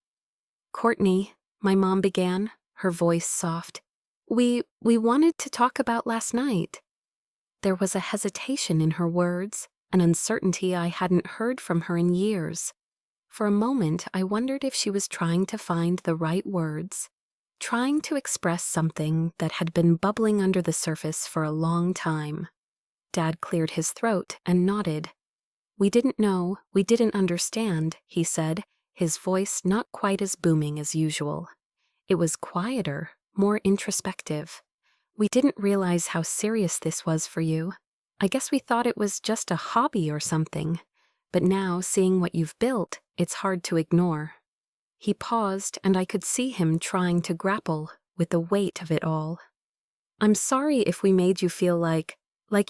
"Courtney," my mom began, her voice soft, We wanted to talk about last night." There was a hesitation in her words, an uncertainty I hadn't heard from her in years. For a moment, I wondered if she was trying to find the right words, trying to express something that had been bubbling under the surface for a long time. Dad cleared his throat and nodded. "We didn't know, we didn't understand," he said, his voice not quite as booming as usual. It was quieter, more introspective. "We didn't realize how serious this was for you. I guess we thought it was just a hobby or something. But now, seeing what you've built, it's hard to ignore." He paused, and I could see him trying to grapple with the weight of it all. "I'm sorry if we made you feel like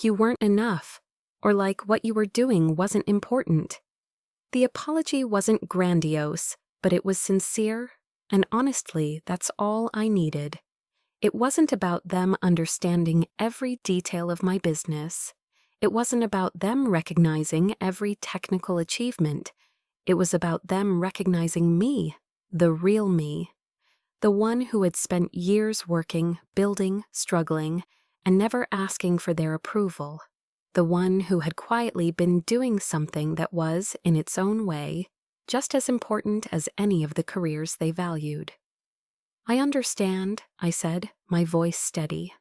you weren't enough, or like what you were doing wasn't important." The apology wasn't grandiose, but it was sincere, and honestly, that's all I needed. It wasn't about them understanding every detail of my business. It wasn't about them recognizing every technical achievement. It was about them recognizing me, the real me, the one who had spent years working, building, struggling, and never asking for their approval, the one who had quietly been doing something that was, in its own way, just as important as any of the careers they valued. "I understand," I said, my voice steady.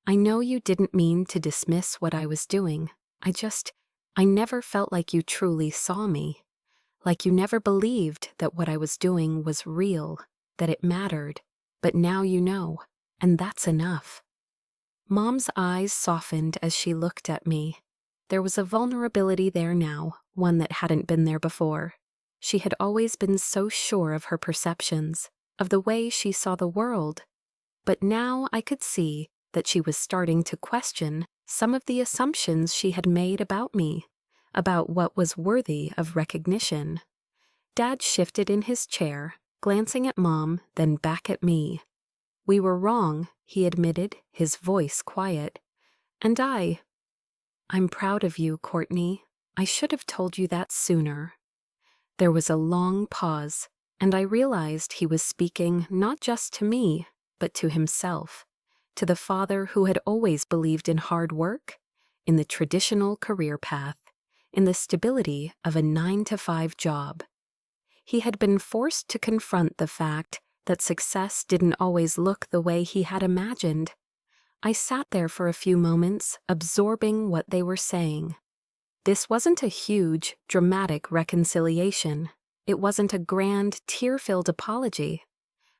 "I know you didn't mean to dismiss what I was doing. I never felt like you truly saw me. Like you never believed that what I was doing was real, that it mattered. But now you know, and that's enough." Mom's eyes softened as she looked at me. There was a vulnerability there now, one that hadn't been there before. She had always been so sure of her perceptions, of the way she saw the world. But now I could see that she was starting to question some of the assumptions she had made about me, about what was worthy of recognition. Dad shifted in his chair, glancing at Mom, then back at me. "We were wrong," he admitted, his voice quiet. "And I'm proud of you, Courtney. I should have told you that sooner." There was a long pause, and I realized he was speaking not just to me, but to himself, to the father who had always believed in hard work, in the traditional career path, in the stability of a 9-to-5 job. He had been forced to confront the fact that success didn't always look the way he had imagined. I sat there for a few moments, absorbing what they were saying. This wasn't a huge, dramatic reconciliation. It wasn't a grand, tear-filled apology.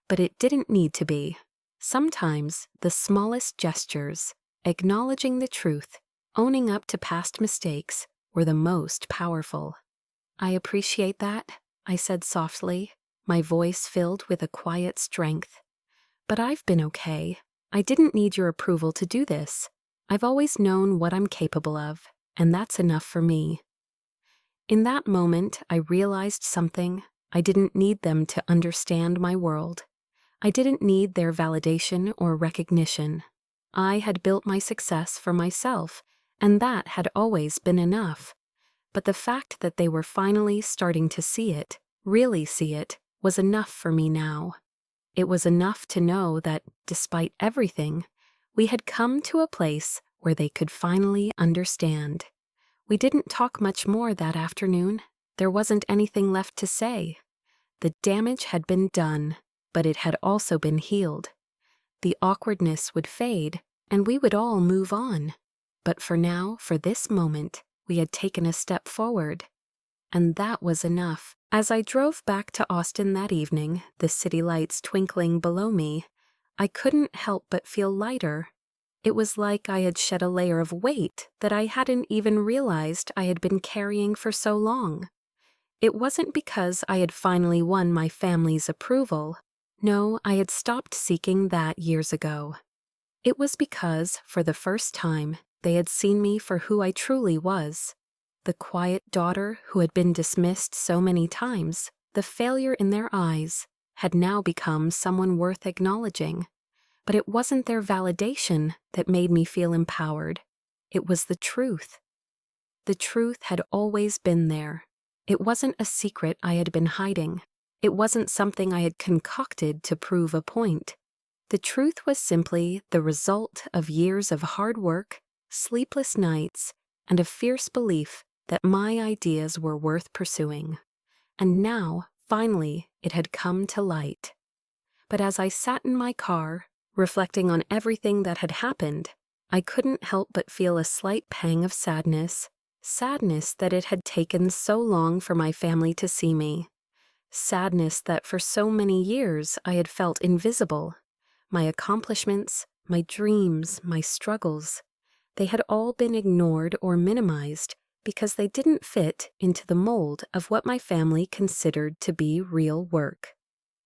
but it didn't need to be. Sometimes the smallest gestures, acknowledging the truth, owning up to past mistakes, were the most powerful. "I appreciate that," I said softly, my voice filled with a quiet strength. "But I've been okay. I didn't need your approval to do this. I've always known what I'm capable of, and that's enough for me." In that moment, I realized something. I didn't need them to understand my world. I didn't need their validation or recognition. I had built my success for myself, and that had always been enough. But the fact that they were finally starting to see it, really see it, was enough for me now. It was enough to know that, despite everything, we had come to a place where they could finally understand. We didn't talk much more that afternoon. There wasn't anything left to say. The damage had been done, but it had also been healed. The awkwardness would fade, and we would all move on. But for now, for this moment, we had taken a step forward. And that was enough. As I drove back to Austin that evening, the city lights twinkling below me, I couldn't help but feel lighter. It was like I had shed a layer of weight that I hadn't even realized I had been carrying for so long. It wasn't because I had finally won my family's approval. No, I had stopped seeking that years ago. It was because, for the first time, they had seen me for who I truly was. The quiet daughter who had been dismissed so many times, the failure in their eyes, had now become someone worth acknowledging. But it wasn't their validation that made me feel empowered. It was the truth. The truth had always been there. It wasn't a secret I had been hiding. It wasn't something I had concocted to prove a point. The truth was simply the result of years of hard work, sleepless nights, and a fierce belief that my ideas were worth pursuing. And now, finally, it had come to light. But as I sat in my car, reflecting on everything that had happened, I couldn't help but feel a slight pang of sadness that it had taken so long for my family to see me. Sadness that for so many years I had felt invisible. My accomplishments, my dreams, my struggles, they had all been ignored or minimized because they didn't fit into the mold of what my family considered to be real work.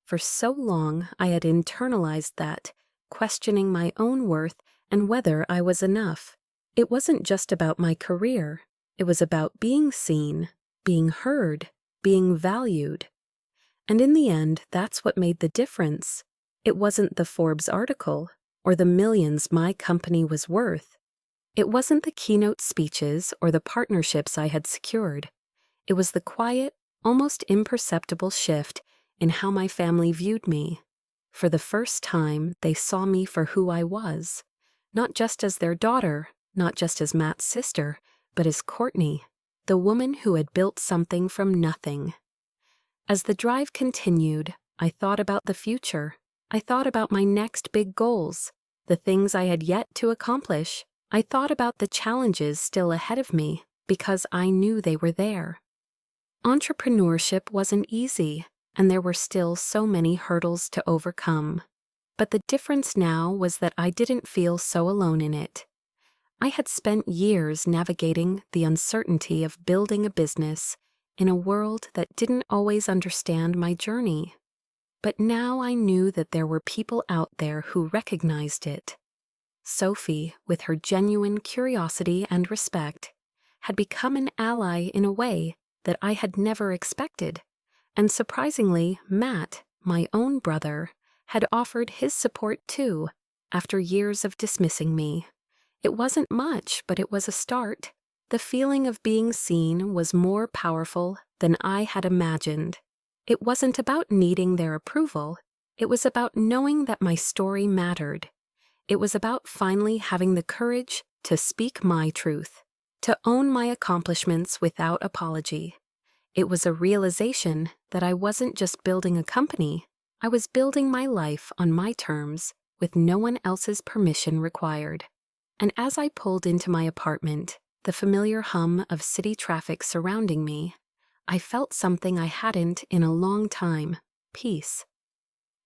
For so long I had internalized that, questioning my own worth and whether I was enough. It wasn't just about my career. It was about being seen, being heard, being valued. And in the end, that's what made the difference. It wasn't the Forbes article or the millions my company was worth. It wasn't the keynote speeches or the partnerships I had secured. It was the quiet, almost imperceptible shift in how my family viewed me. For the first time, they saw me for who I was, not just as their daughter, not just as Matt's sister, but as Courtney, the woman who had built something from nothing. As the drive continued, I thought about the future. I thought about my next big goals, the things I had yet to accomplish. I thought about the challenges still ahead of me because I knew they were there. Entrepreneurship wasn't easy, and there were still so many hurdles to overcome. But the difference now was that I didn't feel so alone in it. I had spent years navigating the uncertainty of building a business in a world that didn't always understand my journey. But now I knew that there were people out there who recognized it. Sophie, with her genuine curiosity and respect, had become an ally in a way that I had never expected. And surprisingly, Matt, my own brother, had offered his support too, after years of dismissing me. It wasn't much, but it was a start. The feeling of being seen was more powerful than I had imagined. It wasn't about needing their approval. It was about knowing that my story mattered. It was about finally having the courage to speak my truth, to own my accomplishments without apology. It was a realization that I wasn't just building a company. I was building my life on my terms, with no one else's permission required. And as I pulled into my apartment, the familiar hum of city traffic surrounding me, I felt something I hadn't in a long time: peace.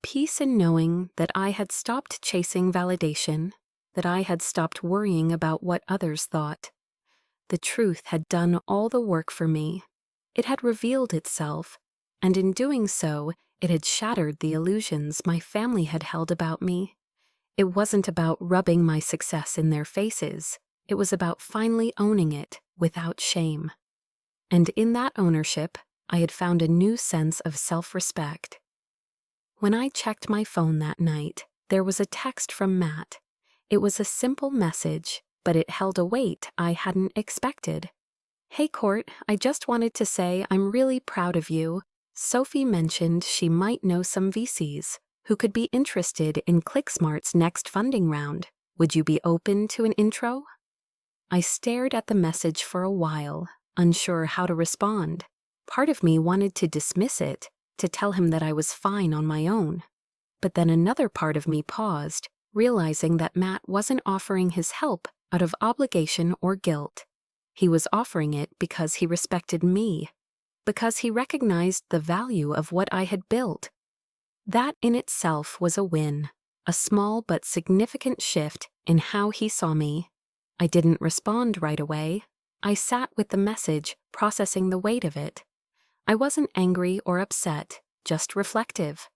Peace in knowing that I had stopped chasing validation, that I had stopped worrying about what others thought. The truth had done all the work for me. It had revealed itself, and in doing so, it had shattered the illusions my family had held about me. It wasn't about rubbing my success in their faces. It was about finally owning it without shame. And in that ownership, I had found a new sense of self-respect. When I checked my phone that night, there was a text from Matt. It was a simple message, but it held a weight I hadn't expected. "Hey Court, I just wanted to say I'm really proud of you. Sophie mentioned she might know some VCs who could be interested in ClickSmart's next funding round. Would you be open to an intro?" I stared at the message for a while, unsure how to respond. Part of me wanted to dismiss it, to tell him that I was fine on my own. But then another part of me paused, realizing that Matt wasn't offering his help out of obligation or guilt. He was offering it because he respected me, because he recognized the value of what I had built. That in itself was a win, a small but significant shift in how he saw me. I didn't respond right away. I sat with the message, processing the weight of it. I wasn't angry or upset, just reflective.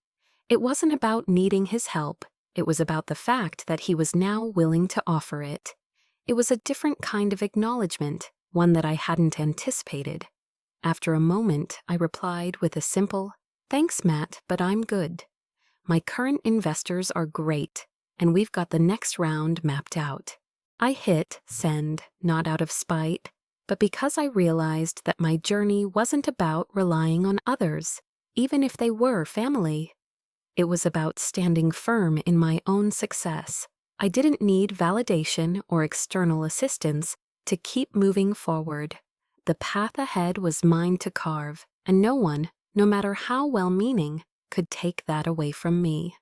It wasn't about needing his help. It was about the fact that he was now willing to offer it. It was a different kind of acknowledgement, one that I hadn't anticipated. After a moment, I replied with a simple, "Thanks, Matt, but I'm good. My current investors are great, and we've got the next round mapped out." I hit send, not out of spite, but because I realized that my journey wasn't about relying on others, even if they were family. It was about standing firm in my own success. I didn't need validation or external assistance to keep moving forward. The path ahead was mine to carve, and no one, no matter how well-meaning, could take that away from me.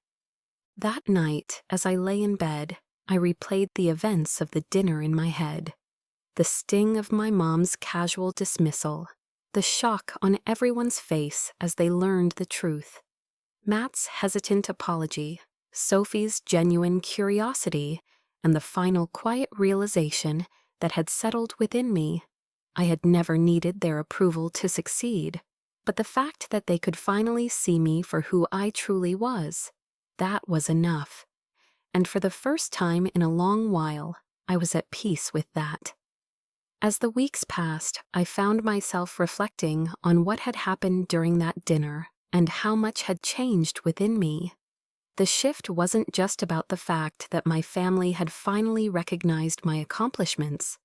That night, as I lay in bed, I replayed the events of the dinner in my head. The sting of my mom's casual dismissal, the shock on everyone's face as they learned the truth, Matt's hesitant apology, Sophie's genuine curiosity, and the final quiet realization that had settled within me. I had never needed their approval to succeed, but the fact that they could finally see me for who I truly was, that was enough. And for the first time in a long while, I was at peace with that. As the weeks passed, I found myself reflecting on what had happened during that dinner and how much had changed within me. The shift wasn't just about the fact that my family had finally recognized my accomplishments.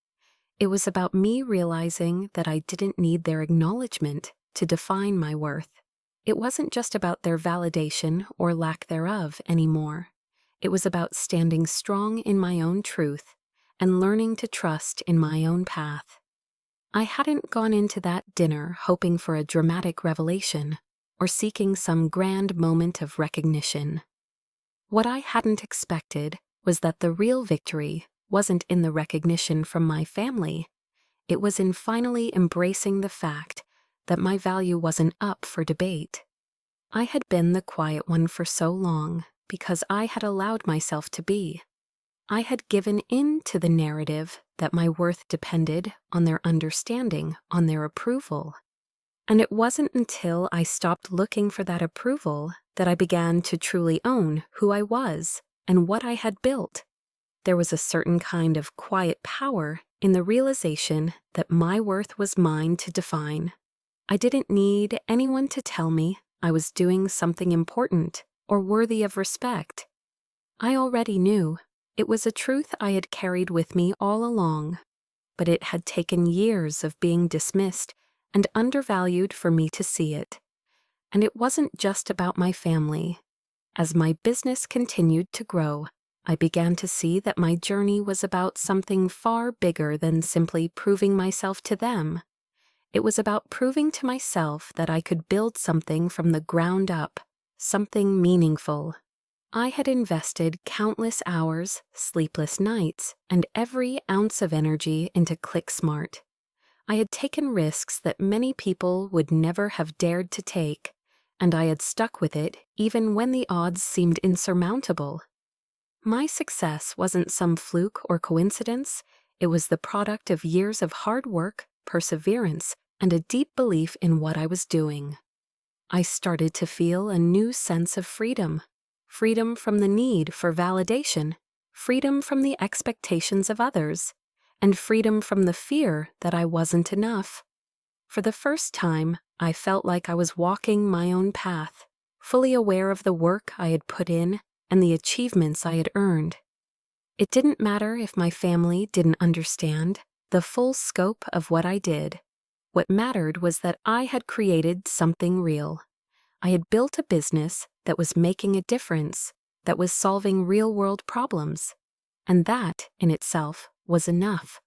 It was about me realizing that I didn't need their acknowledgement to define my worth. It wasn't just about their validation or lack thereof anymore. It was about standing strong in my own truth and learning to trust in my own path. I hadn't gone into that dinner hoping for a dramatic revelation or seeking some grand moment of recognition. What I hadn't expected was that the real victory wasn't in the recognition from my family. It was in finally embracing the fact that my value wasn't up for debate. I had been the quiet one for so long because I had allowed myself to be. I had given in to the narrative that my worth depended on their understanding, on their approval. And it wasn't until I stopped looking for that approval that I began to truly own who I was and what I had built. There was a certain kind of quiet power in the realization that my worth was mine to define. I didn't need anyone to tell me I was doing something important or worthy of respect. I already knew. It was a truth I had carried with me all along, but it had taken years of being dismissed and undervalued for me to see it. And it wasn't just about my family. As my business continued to grow, I began to see that my journey was about something far bigger than simply proving myself to them. It was about proving to myself that I could build something from the ground up, something meaningful. I had invested countless hours, sleepless nights, and every ounce of energy into ClickSmart. I had taken risks that many people would never have dared to take, and I had stuck with it even when the odds seemed insurmountable. My success wasn't some fluke or coincidence, it was the product of years of hard work, perseverance, and a deep belief in what I was doing. I started to feel a new sense of freedom. Freedom from the need for validation, freedom from the expectations of others, and freedom from the fear that I wasn't enough. For the first time, I felt like I was walking my own path, fully aware of the work I had put in and the achievements I had earned. It didn't matter if my family didn't understand the full scope of what I did. What mattered was that I had created something real. I had built a business that was making a difference, that was solving real-world problems, and that, in itself, was enough.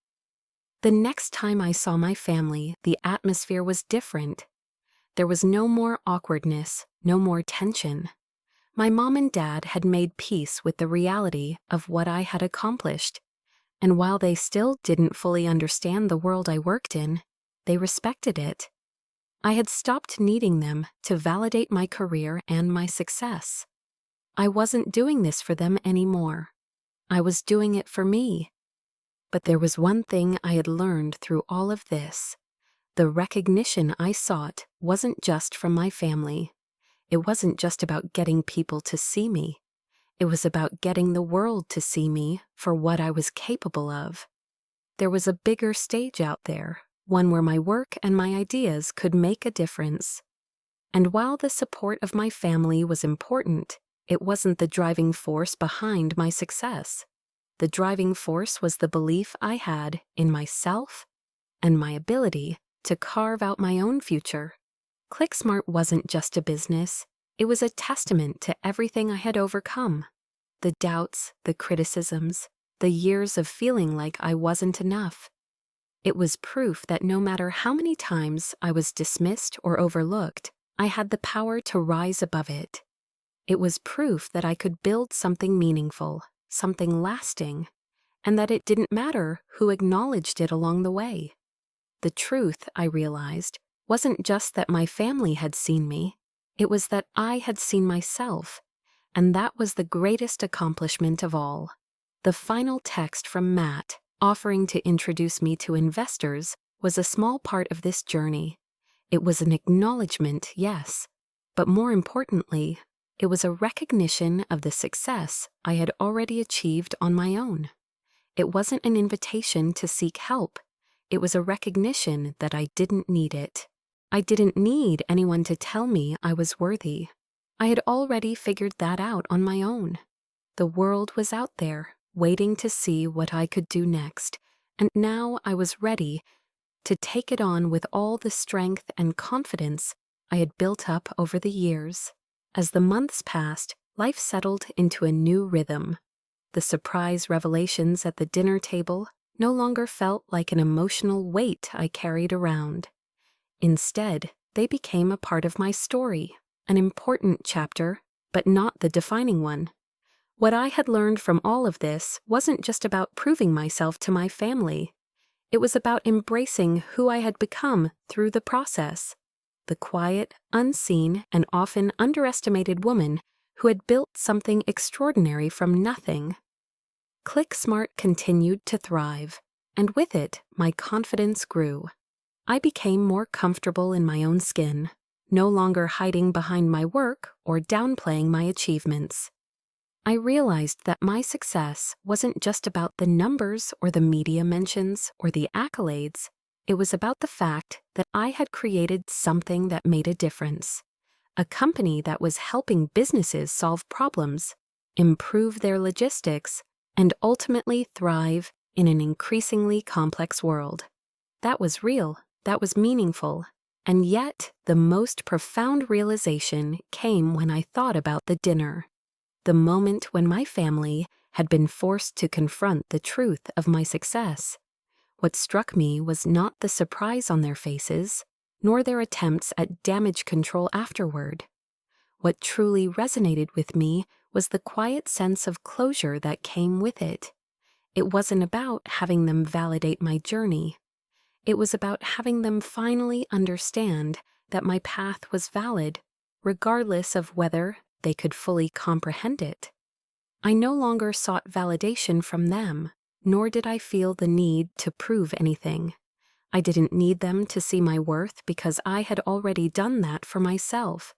The next time I saw my family, the atmosphere was different. There was no more awkwardness, no more tension. My mom and dad had made peace with the reality of what I had accomplished, and while they still didn't fully understand the world I worked in, they respected it. I had stopped needing them to validate my career and my success. I wasn't doing this for them anymore. I was doing it for me. But there was one thing I had learned through all of this. The recognition I sought wasn't just from my family. It wasn't just about getting people to see me. It was about getting the world to see me for what I was capable of. There was a bigger stage out there, one where my work and my ideas could make a difference. And while the support of my family was important, it wasn't the driving force behind my success. The driving force was the belief I had in myself and my ability to carve out my own future. ClickSmart wasn't just a business, it was a testament to everything I had overcome. The doubts, the criticisms, the years of feeling like I wasn't enough. It was proof that no matter how many times I was dismissed or overlooked, I had the power to rise above it. It was proof that I could build something meaningful, something lasting, and that it didn't matter who acknowledged it along the way. The truth, I realized, wasn't just that my family had seen me, it was that I had seen myself, and that was the greatest accomplishment of all. The final text from Matt, offering to introduce me to investors, was a small part of this journey. It was an acknowledgement, yes, but more importantly, it was a recognition of the success I had already achieved on my own. It wasn't an invitation to seek help. It was a recognition that I didn't need it. I didn't need anyone to tell me I was worthy. I had already figured that out on my own. The world was out there, waiting to see what I could do next, and now I was ready to take it on with all the strength and confidence I had built up over the years. As the months passed, life settled into a new rhythm. The surprise revelations at the dinner table no longer felt like an emotional weight I carried around. Instead, they became a part of my story, an important chapter, but not the defining one. What I had learned from all of this wasn't just about proving myself to my family. It was about embracing who I had become through the process. The quiet, unseen, and often underestimated woman who had built something extraordinary from nothing. ClickSmart continued to thrive, and with it, my confidence grew. I became more comfortable in my own skin, no longer hiding behind my work or downplaying my achievements. I realized that my success wasn't just about the numbers or the media mentions or the accolades. It was about the fact that I had created something that made a difference. A company that was helping businesses solve problems, improve their logistics, and ultimately thrive in an increasingly complex world. That was real, that was meaningful, and yet the most profound realization came when I thought about the dinner. The moment when my family had been forced to confront the truth of my success. What struck me was not the surprise on their faces, nor their attempts at damage control afterward. What truly resonated with me was the quiet sense of closure that came with it. It wasn't about having them validate my journey. It was about having them finally understand that my path was valid, regardless of whether they could fully comprehend it. I no longer sought validation from them, nor did I feel the need to prove anything. I didn't need them to see my worth because I had already done that for myself.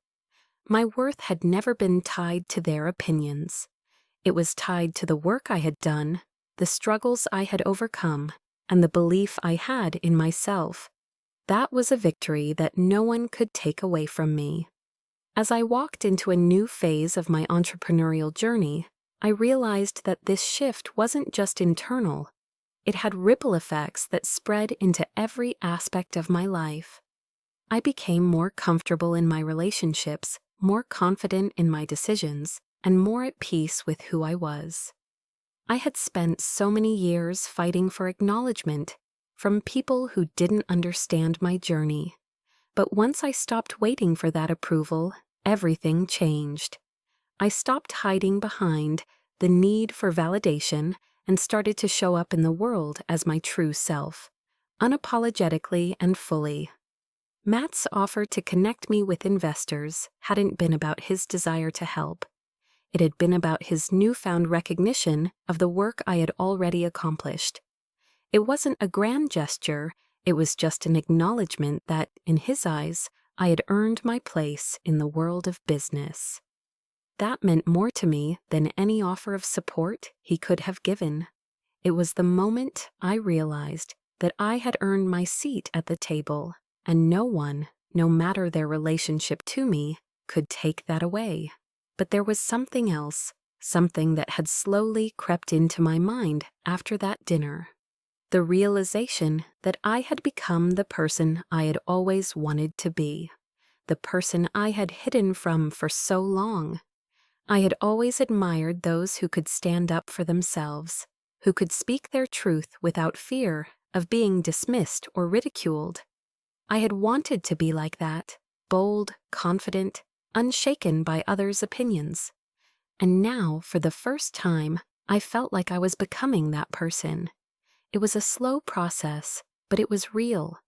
My worth had never been tied to their opinions. It was tied to the work I had done, the struggles I had overcome, and the belief I had in myself. That was a victory that no one could take away from me. As I walked into a new phase of my entrepreneurial journey, I realized that this shift wasn't just internal. It had ripple effects that spread into every aspect of my life. I became more comfortable in my relationships, more confident in my decisions, and more at peace with who I was. I had spent so many years fighting for acknowledgement from people who didn't understand my journey. But once I stopped waiting for that approval, everything changed. I stopped hiding behind the need for validation and started to show up in the world as my true self, unapologetically and fully. Matt's offer to connect me with investors hadn't been about his desire to help. It had been about his newfound recognition of the work I had already accomplished. It wasn't a grand gesture, it was just an acknowledgement that, in his eyes, I had earned my place in the world of business. That meant more to me than any offer of support he could have given. It was the moment I realized that I had earned my seat at the table, and no one, no matter their relationship to me, could take that away. But there was something else, something that had slowly crept into my mind after that dinner. The realization that I had become the person I had always wanted to be, the person I had hidden from for so long. I had always admired those who could stand up for themselves, who could speak their truth without fear of being dismissed or ridiculed. I had wanted to be like that, bold, confident, unshaken by others' opinions. And now, for the first time, I felt like I was becoming that person. It was a slow process, but it was real.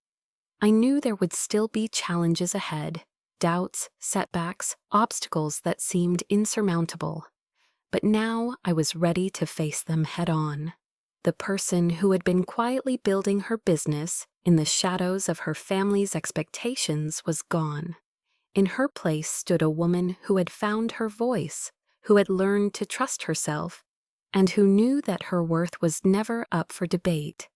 I knew there would still be challenges ahead, doubts, setbacks, obstacles that seemed insurmountable. But now I was ready to face them head-on. The person who had been quietly building her business in the shadows of her family's expectations was gone. In her place stood a woman who had found her voice, who had learned to trust herself, and who knew that her worth was never up for debate.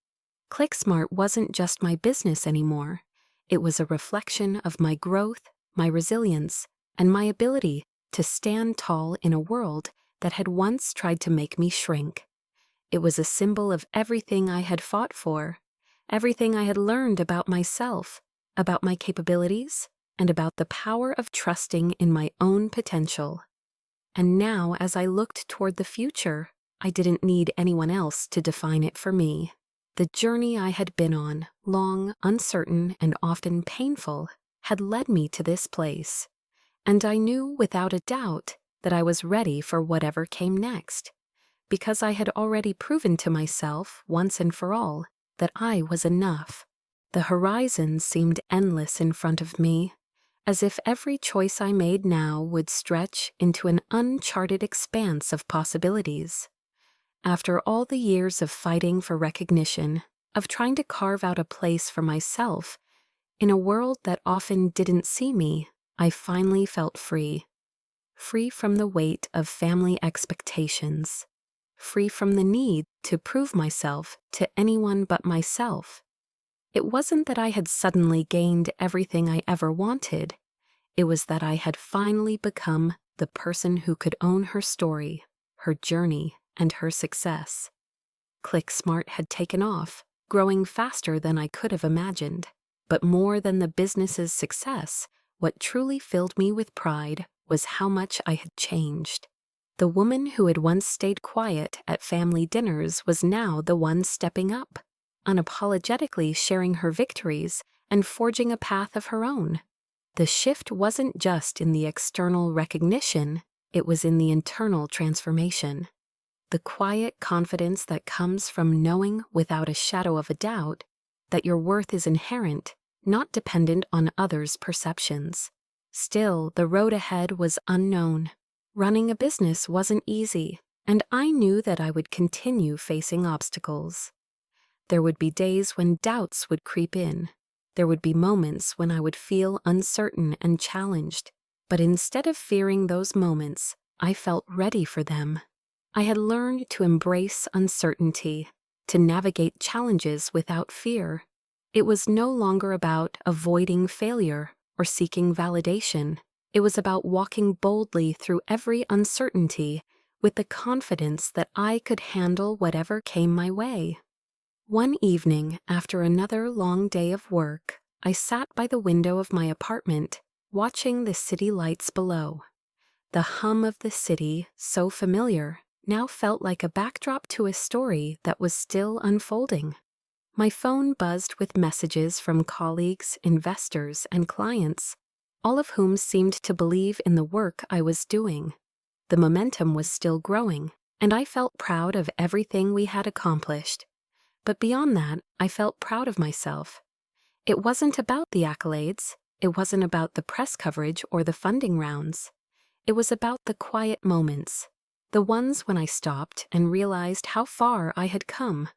ClickSmart wasn't just my business anymore. It was a reflection of my growth, my resilience, and my ability to stand tall in a world that had once tried to make me shrink. It was a symbol of everything I had fought for, everything I had learned about myself, about my capabilities, and about the power of trusting in my own potential. And now, as I looked toward the future, I didn't need anyone else to define it for me. The journey I had been on, long, uncertain, and often painful, had led me to this place. And I knew without a doubt that I was ready for whatever came next, because I had already proven to myself, once and for all, that I was enough. The horizon seemed endless in front of me, as if every choice I made now would stretch into an uncharted expanse of possibilities. After all the years of fighting for recognition, of trying to carve out a place for myself, in a world that often didn't see me, I finally felt free. Free from the weight of family expectations. Free from the need to prove myself to anyone but myself. It wasn't that I had suddenly gained everything I ever wanted. It was that I had finally become the person who could own her story, her journey, and her success. ClickSmart had taken off, growing faster than I could have imagined. But more than the business's success, what truly filled me with pride was how much I had changed. The woman who had once stayed quiet at family dinners was now the one stepping up, unapologetically sharing her victories and forging a path of her own. The shift wasn't just in the external recognition, it was in the internal transformation. The quiet confidence that comes from knowing without a shadow of a doubt that your worth is inherent, not dependent on others' perceptions. Still, the road ahead was unknown. Running a business wasn't easy, and I knew that I would continue facing obstacles. There would be days when doubts would creep in. There would be moments when I would feel uncertain and challenged. But instead of fearing those moments, I felt ready for them. I had learned to embrace uncertainty, to navigate challenges without fear. It was no longer about avoiding failure or seeking validation. It was about walking boldly through every uncertainty with the confidence that I could handle whatever came my way. One evening, after another long day of work, I sat by the window of my apartment, watching the city lights below. The hum of the city, so familiar, now felt like a backdrop to a story that was still unfolding. My phone buzzed with messages from colleagues, investors, and clients, all of whom seemed to believe in the work I was doing. The momentum was still growing, and I felt proud of everything we had accomplished. But beyond that, I felt proud of myself. It wasn't about the accolades. It wasn't about the press coverage or the funding rounds. It was about the quiet moments, the ones when I stopped and realized how far I had come.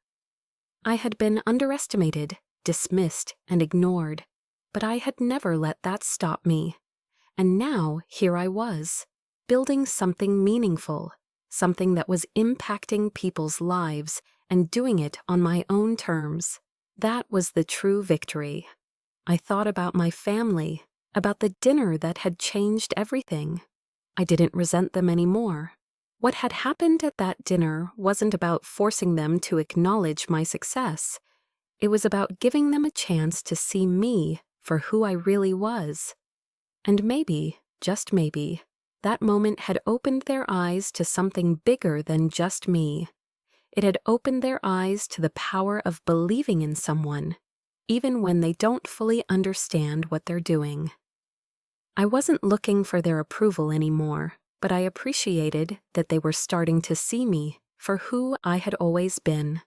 I had been underestimated, dismissed, and ignored, but I had never let that stop me. And now, here I was, building something meaningful, something that was impacting people's lives and doing it on my own terms. That was the true victory. I thought about my family, about the dinner that had changed everything. I didn't resent them anymore. What had happened at that dinner wasn't about forcing them to acknowledge my success. It was about giving them a chance to see me for who I really was. And maybe, just maybe, that moment had opened their eyes to something bigger than just me. It had opened their eyes to the power of believing in someone, even when they don't fully understand what they're doing. I wasn't looking for their approval anymore, but I appreciated that they were starting to see me for who I had always been.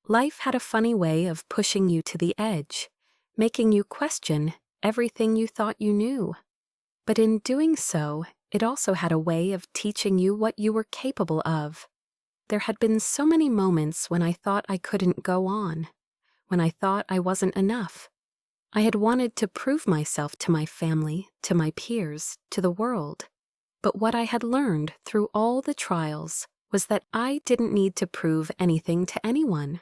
Life had a funny way of pushing you to the edge, making you question everything you thought you knew. But in doing so, it also had a way of teaching you what you were capable of. There had been so many moments when I thought I couldn't go on, when I thought I wasn't enough. I had wanted to prove myself to my family, to my peers, to the world. But what I had learned through all the trials was that I didn't need to prove anything to anyone.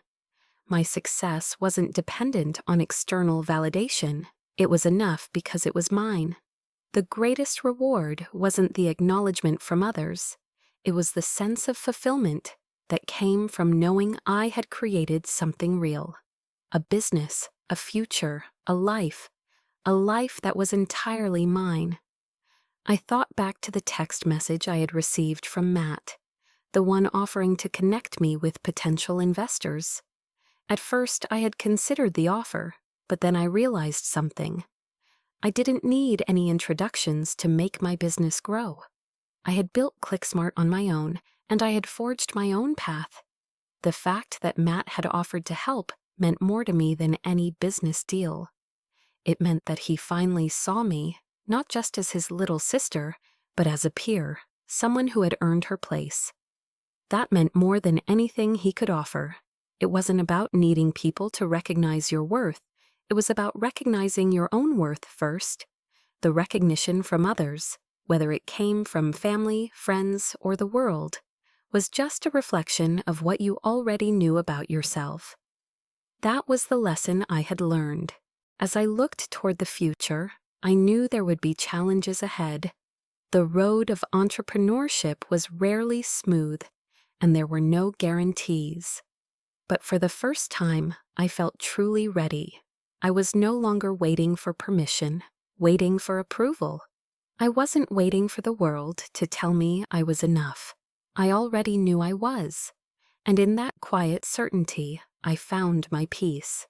My success wasn't dependent on external validation. It was enough because it was mine. The greatest reward wasn't the acknowledgement from others. It was the sense of fulfillment that came from knowing I had created something real. A business, a future, a life that was entirely mine. I thought back to the text message I had received from Matt, the one offering to connect me with potential investors. At first, I had considered the offer, but then I realized something. I didn't need any introductions to make my business grow. I had built ClickSmart on my own, and I had forged my own path. The fact that Matt had offered to help meant more to me than any business deal. It meant that he finally saw me, not just as his little sister, but as a peer, someone who had earned her place. That meant more than anything he could offer. It wasn't about needing people to recognize your worth. It was about recognizing your own worth first. The recognition from others, whether it came from family, friends, or the world, was just a reflection of what you already knew about yourself. That was the lesson I had learned. As I looked toward the future, I knew there would be challenges ahead. The road of entrepreneurship was rarely smooth, and there were no guarantees. But for the first time, I felt truly ready. I was no longer waiting for permission, waiting for approval. I wasn't waiting for the world to tell me I was enough. I already knew I was. And in that quiet certainty, I found my peace.